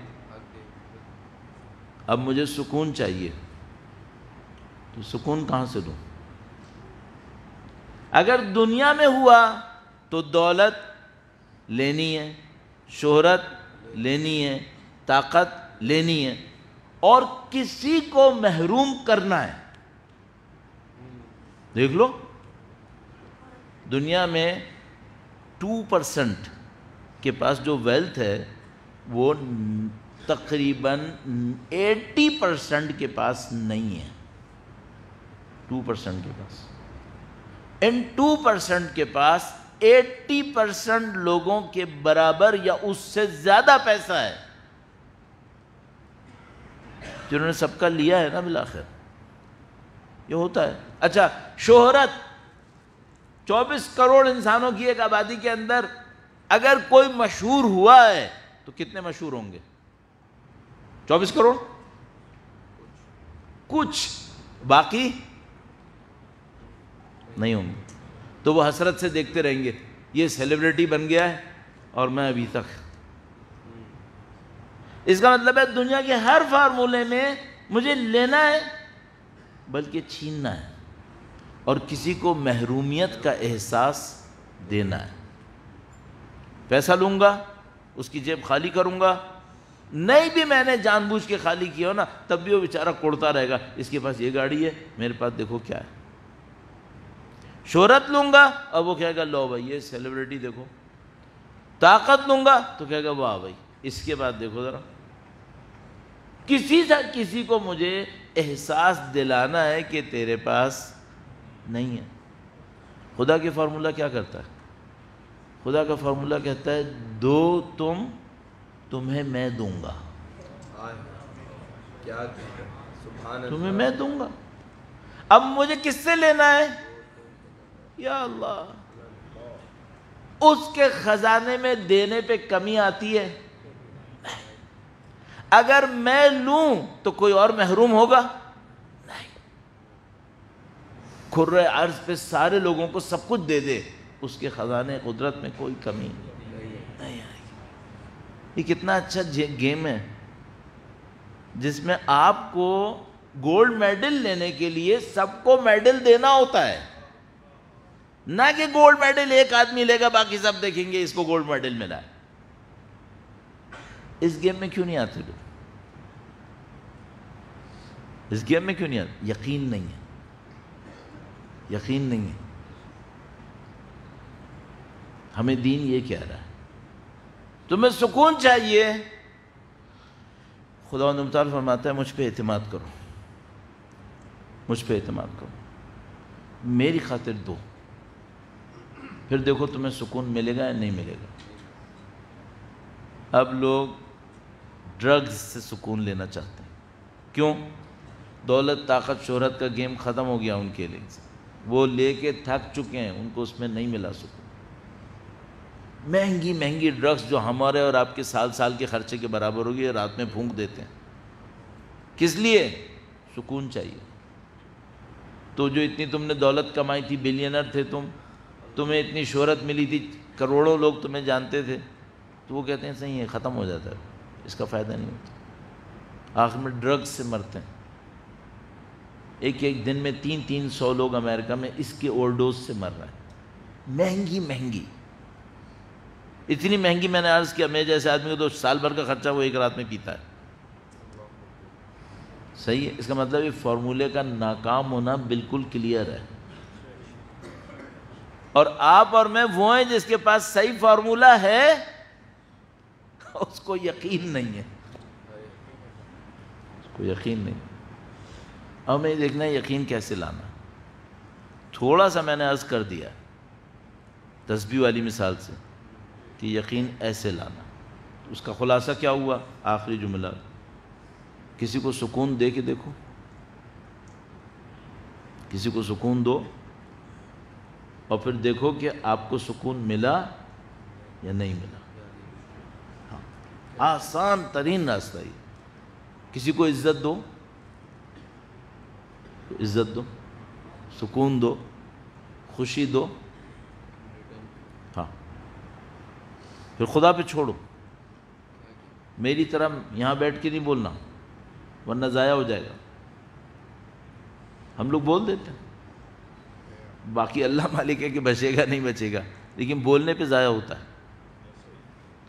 اب مجھے سکون چاہیے تو سکون کہاں سے دوں؟ اگر دنیا میں ہوا تو دولت لینی ہے، شہرت لینی ہے، طاقت لینی ہے، اور کسی کو محروم کرنا ہے. دیکھ لو دنیا میں 2% کے پاس جو ویلتھ ہے وہ تقریباً 80% کے پاس نہیں ہے. 2% کے پاس، ان 2% کے پاس 80% لوگوں کے برابر یا اس سے زیادہ پیسہ ہے جنہوں نے سب کا لیا ہے نا بالآخر. یہ ہوتا ہے. اچھا شہرت، 24 کروڑ انسانوں کی ایک آبادی کے اندر اگر کوئی مشہور ہوا ہے تو کتنے مشہور ہوں گے؟ 24 کروڑ؟ کچھ، باقی نہیں ہوں گے. تو وہ حسرت سے دیکھتے رہیں گے یہ سیلیبریٹی بن گیا ہے اور میں ابھی تک. اس کا مطلب ہے دنیا کے ہر فارمولے میں مجھے لینا ہے بلکہ چھیننا ہے، اور کسی کو محرومیت کا احساس دینا ہے. پیسہ لوں گا، اس کی جیب خالی کروں گا، نہیں بھی میں نے جان بوجھ کے خالی کیا ہو نا تب بھی وہ بیچارہ کوڑتا رہے گا، اس کے پاس یہ گاڑی ہے میرے پاس دیکھو کیا ہے. شہرت لوں گا اور وہ کہے گا لو بھائی یہ سیلیبریٹی دیکھو. طاقت لوں گا تو کہے گا واہ بھائی اس کے بعد دیکھو ذرا. کسی کو مجھے احساس دلانا ہے کہ تیرے پاس نہیں ہے۔ خدا کے فارمولہ کیا کرتا ہے؟ خدا کا فارمولہ کہتا ہے دو تم تمہیں میں دوں گا، تمہیں میں دوں گا۔ اب مجھے کس سے لینا ہے؟ یا اللہ، اس کے خزانے میں دینے پہ کمی آتی ہے؟ اگر میں لوں تو کوئی اور محروم ہوگا؟ نہیں۔ کھرے عرض پہ سارے لوگوں کو سب کچھ دے دے، اس کے خزانے قدرت میں کوئی کمی نہیں آئے گی۔ یہ کتنا اچھا گیم ہے جس میں آپ کو گولڈ میڈل لینے کے لیے سب کو میڈل دینا ہوتا ہے، نہ کہ گولڈ میڈل ایک آدمی لے گا باقی سب دیکھیں گے اس کو گولڈ میڈل ملا ہے۔ اس گیم میں کیوں نہیں آتے لوگ؟ اس گیم میں کیوں نہیں آتے؟ یقین نہیں ہے، یقین نہیں ہے۔ ہمیں دین یہ کہہ رہا ہے تمہیں سکون چاہیے، خدا متعال فرماتا ہے مجھ پہ اعتماد کرو، مجھ پہ اعتماد کرو، میری خاطر دو، پھر دیکھو تمہیں سکون ملے گا یا نہیں ملے گا۔ اب لوگ ڈرگز سے سکون لینا چاہتے ہیں، کیوں؟ دولت، طاقت، شہرت کا گیم ختم ہو گیا ان کے لیے، وہ لے کے تھک چکے ہیں، ان کو اس میں نہیں ملا سکون۔ مہنگی مہنگی ڈرگز جو ہمارے اور آپ کے سال سال کے خرچے کے برابر ہوگی، رات میں پھونک دیتے ہیں، کس لیے؟ سکون چاہیے۔ تو جو اتنی تم نے دولت کمائی تھی، بلینر تھے تمہیں اتنی شہرت ملی تھی، کروڑوں لوگ تمہیں جانتے تھے، تو وہ کہتے ہیں صحیح ہے، ختم ہو جاتا ہے، اس کا فائدہ نہیں ہوتا، آخر میں ڈرگز سے مرتے ہیں۔ ایک ایک دن میں 300 لوگ امریکہ میں اس کے اوور ڈوز سے مر رہے ہیں، مہنگی مہنگی، اتنی مہنگی، میں نے عرض کیا میں جیسے آدمی کو تو سال بھر کا خرچہ وہ ایک رات میں پیتا ہے۔ صحیح ہے، اس کا مطلب یہ فارمولے کا ناکام ہونا بالکل کلیئر ہے، اور آپ اور میں وہ ہیں جس کے پاس صحیح فارمولہ ہے، اس کو یقین نہیں ہے، اس کو یقین نہیں۔ اب میں دیکھنا ہے یقین کیسے لانا۔ تھوڑا سا میں نے عرض کر دیا تسبیح والی مثال سے کہ یقین ایسے لانا، اس کا خلاصہ کیا ہوا؟ آخری جملہ، کسی کو سکون دے کے دیکھو، کسی کو سکون دو اور پھر دیکھو کہ آپ کو سکون ملا یا نہیں ملا۔ ہاں، آسان ترین راستہ یہ۔ کسی کو عزت دو، عزت دو، سکون دو، خوشی دو، ہاں، پھر خدا پہ چھوڑو۔ میری طرح یہاں بیٹھ کے نہیں بولنا ورنہ ضائع ہو جائے گا۔ ہم لوگ بول دیتے ہیں، باقی اللہ مالک ہے کہ بچے گا نہیں بچے گا، لیکن بولنے پہ ضائع ہوتا ہے۔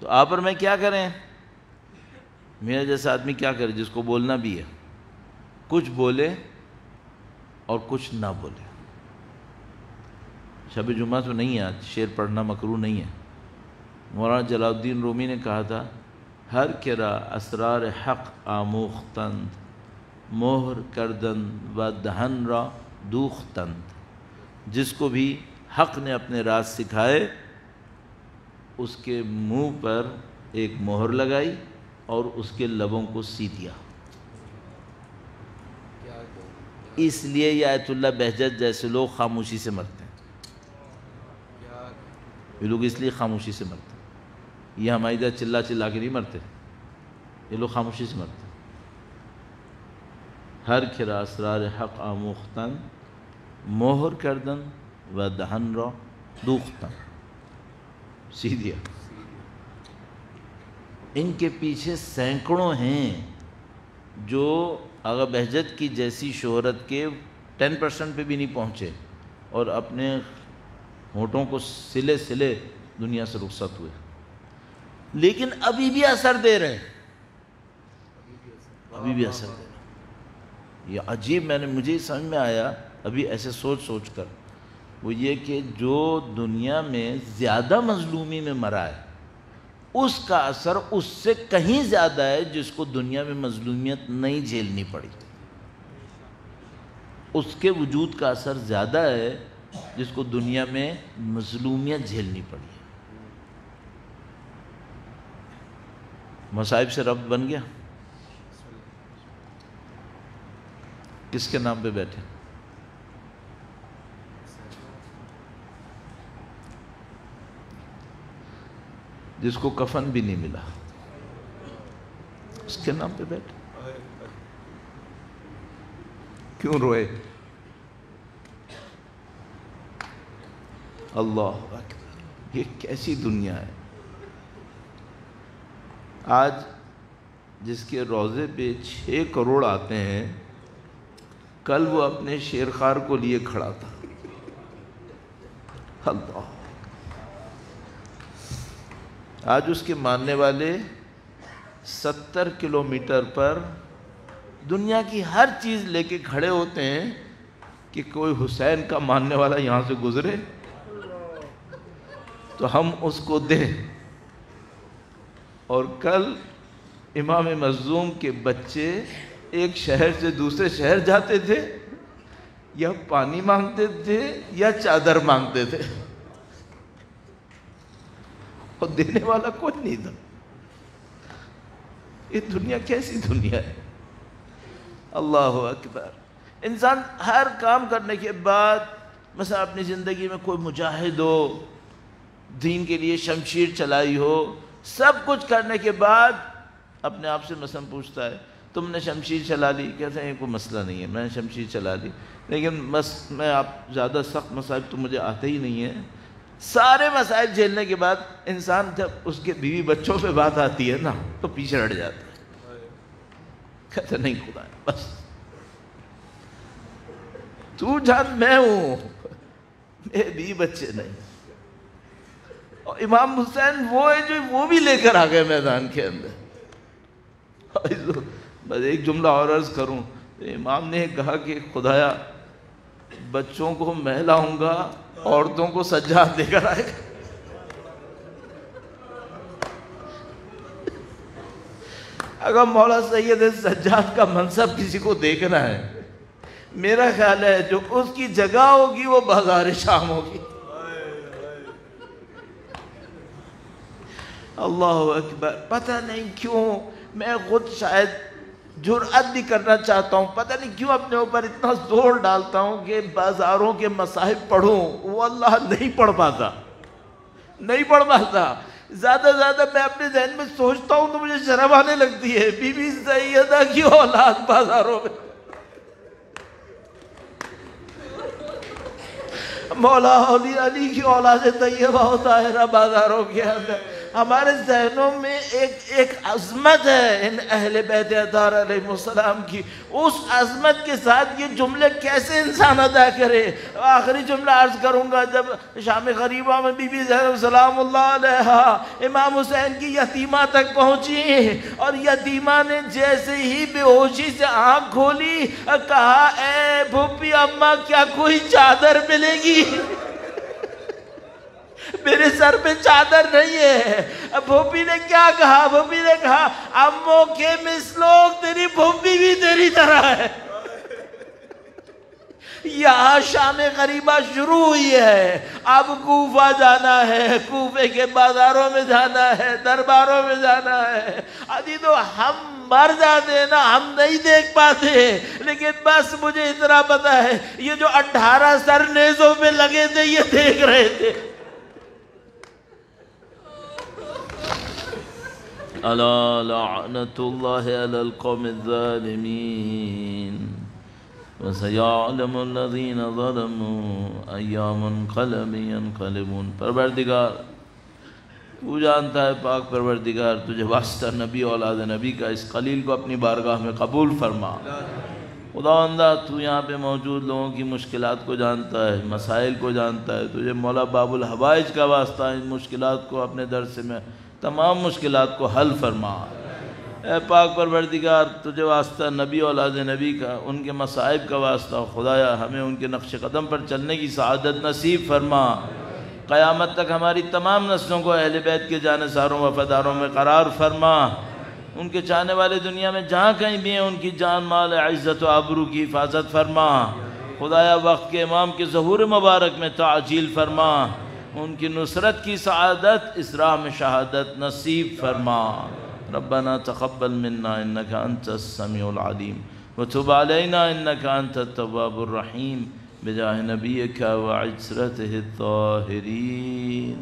تو آپ اور میں کیا کریں؟ میرا جیسا آدمی کیا کرے جس کو بولنا بھی ہے، کچھ بولے اور کچھ نہ بولے۔ شب جمعہ تو نہیں ہے آج، شعر پڑھنا مکروہ نہیں ہے۔ مولانا جلال الدین رومی نے کہا تھا، ہر کرا اسرار حق آموختند، مہر کردند و دہن را دوختند۔ جس کو بھی حق نے اپنے راز سکھائے، اس کے منہ پر ایک مہر لگائی اور اس کے لبوں کو سی دیا۔ اس لیے یہ آیت اللہ بہجت جیسے لوگ خاموشی سے مرتے ہیں، یہ لوگ اس لیے خاموشی سے مرتے ہیں، یہ ہماری طرح چلا چلا کے نہیں مرتے، یہ لوگ خاموشی سے مرتے ہیں۔ ہر کھرا اسرار حق آموختن، مہر کردن و دہن را دوختن، سی دیا۔ ان کے پیچھے سینکڑوں ہیں جو آغا بہجت کی جیسی شہرت کے 10% پہ بھی نہیں پہنچے اور اپنے ہونٹوں کو سلے سلے دنیا سے رخصت ہوئے، لیکن ابھی بھی اثر دے رہے ہیں، ابھی بھی اثر دے رہے ہیں۔ یہ عجیب، مجھے سمجھ میں آیا ابھی ایسے سوچ کر، وہ یہ کہ جو دنیا میں زیادہ مظلومی میں مرا ہے اس کا اثر اس سے کہیں زیادہ ہے جس کو دنیا میں مظلومیت نہیں جھیلنی پڑی۔ اس کے وجود کا اثر زیادہ ہے جس کو دنیا میں مظلومیت جھیلنی پڑی ہے۔ مصائب سے رب بن گیا، کس کے نام پہ بیٹھے؟ جس کو کفن بھی نہیں ملا اس کے نام پہ بیٹھے، کیوں روئے؟ اللہ اکبر، یہ کیسی دنیا ہے؟ آج جس کے روضے پہ 6 کروڑ آتے ہیں، کل وہ اپنے شیرخوار کو لیے کھڑا تھا۔ اللہ، آج اس کے ماننے والے 70 کلومیٹر پر دنیا کی ہر چیز لے کے کھڑے ہوتے ہیں کہ کوئی حسین کا ماننے والا یہاں سے گزرے تو ہم اس کو دیں۔ اور کل امام مظلوم کے بچے ایک شہر سے دوسرے شہر جاتے تھے، یا پانی مانگتے تھے یا چادر مانگتے تھے، اور دینے والا کوئی نہیں تھا۔ یہ دنیا کیسی دنیا ہے؟ اللہ اکبر۔ انسان ہر کام کرنے کے بعد، مثلا اپنی زندگی میں کوئی مجاہد ہو، دین کے لیے شمشیر چلائی ہو، سب کچھ کرنے کے بعد اپنے آپ سے مثلا پوچھتا ہے تم نے شمشیر چلا لی؟ کہتے ہیں کوئی مسئلہ نہیں ہے، میں نے شمشیر چلا لی، لیکن میں آپ زیادہ سخت مسائل تو مجھے آتے ہی نہیں ہیں۔ سارے مسائل جھیلنے کے بعد انسان جب اس کے بیوی بچوں پہ بات آتی ہے نا تو پیچھے ہٹ جاتا ہے، کہتے نہیں خدا ہے بس تو جان میں ہوں، میرے بیوی بچے نہیں۔ اور امام حسین وہ ہے جو وہ بھی لے کر آ گئے میدان کے اندر۔ بس ایک جملہ اور عرض کروں، امام نے کہا کہ خدایا بچوں کو میں لاؤں گا، عورتوں کو سجاد دے کر آئے گا۔ اگر مولا سید سجاد کا منصب کسی کو دیکھنا ہے، میرا خیال ہے جو اس کی جگہ ہوگی وہ بازار شام ہوگی۔ اللہ اکبر۔ پتہ نہیں کیوں میں خود شاید جرأت بھی کرنا چاہتا ہوں، پتہ نہیں کیوں اپنے اوپر اتنا زور ڈالتا ہوں کہ بازاروں کے مصاحف پڑھوں، وہ اللہ نہیں پڑھ پاتا، نہیں پڑھ پاتا۔ زیادہ زیادہ میں اپنے ذہن میں سوچتا ہوں تو مجھے شرم آنے لگتی ہے، بی بی سیدہ کی اولاد بازاروں میں، مولا اولیاء علی کی اولاد طیبہ و طاہرہ بازاروں کے اندر۔ ہمارے ذہنوں میں ایک عظمت ہے ان اہل بیت اطہار علیہ السلام کی، اس عظمت کے ساتھ یہ جملے کیسے انسان ادا کرے۔ آخری جملہ عرض کروں گا، جب شام غریبہ میں بی بی زینب سلام اللہ علیہا امام حسین کی یتیمہ تک پہنچی، اور یتیمہ نے جیسے ہی بے ہوشی سے آنکھ کھولی کہا اے بھوپی اماں کیا کوئی چادر ملے گی؟ میرے سر پہ چادر نہیں ہے۔ بھوپی نے کیا کہا؟ بھوپی نے کہا اموں کے مثلوگ تیری بھوپی بھی تیری طرح ہے۔ یہاں شام غریبہ شروع ہوئی ہے، اب کوفہ جانا ہے، کوفے کے بازاروں میں جانا ہے، درباروں میں جانا ہے۔ ادھی تو ہم مر جاتے ہیں نا، ہم نہیں دیکھ پاتے، لیکن بس مجھے اتنا پتا ہے یہ جو 18 سر نیزوں پہ لگے تھے یہ دیکھ رہے تھے۔ الا لعنت اللہ علی القوم الظالمین وسیعلم الذین ظلموا ای منقلب ینقلبون۔ پروردگار تو جانتا ہے، پاک پروردگار تجھے واسطہ نبی اولاد نبی کا اس خلیل کو اپنی بارگاہ میں قبول فرما۔ خداوندہ تو یہاں پہ موجود لوگوں کی مشکلات کو جانتا ہے، مسائل کو جانتا ہے، تجھے مولا باب الحوائج کا واسطہ ان مشکلات کو اپنے در سے میں تمام مشکلات کو حل فرما۔ اے پاک پروردگار تجھے واسطہ نبی اولاد نبی کا، ان کے مصائب کا واسطہ، خدایا ہمیں ان کے نقش قدم پر چلنے کی سعادت نصیب فرما۔ قیامت تک ہماری تمام نسلوں کو اہل بیت کے جانثاروں وفاداروں میں قرار فرما۔ ان کے چاہنے والے دنیا میں جہاں کہیں بھی ہیں ان کی جان مال عزت و آبرو کی حفاظت فرما۔ خدایا وقت کے امام کے ظہور مبارک میں تعجیل فرما، ان کی نصرت کی سعادت اس راہ میں شہادت نصیب فرما۔ ربنا تقبل منا انك انت السميع العليم وتب علينا انك انت التواب الرحيم بجاه نبيك وعترته الطاهرين۔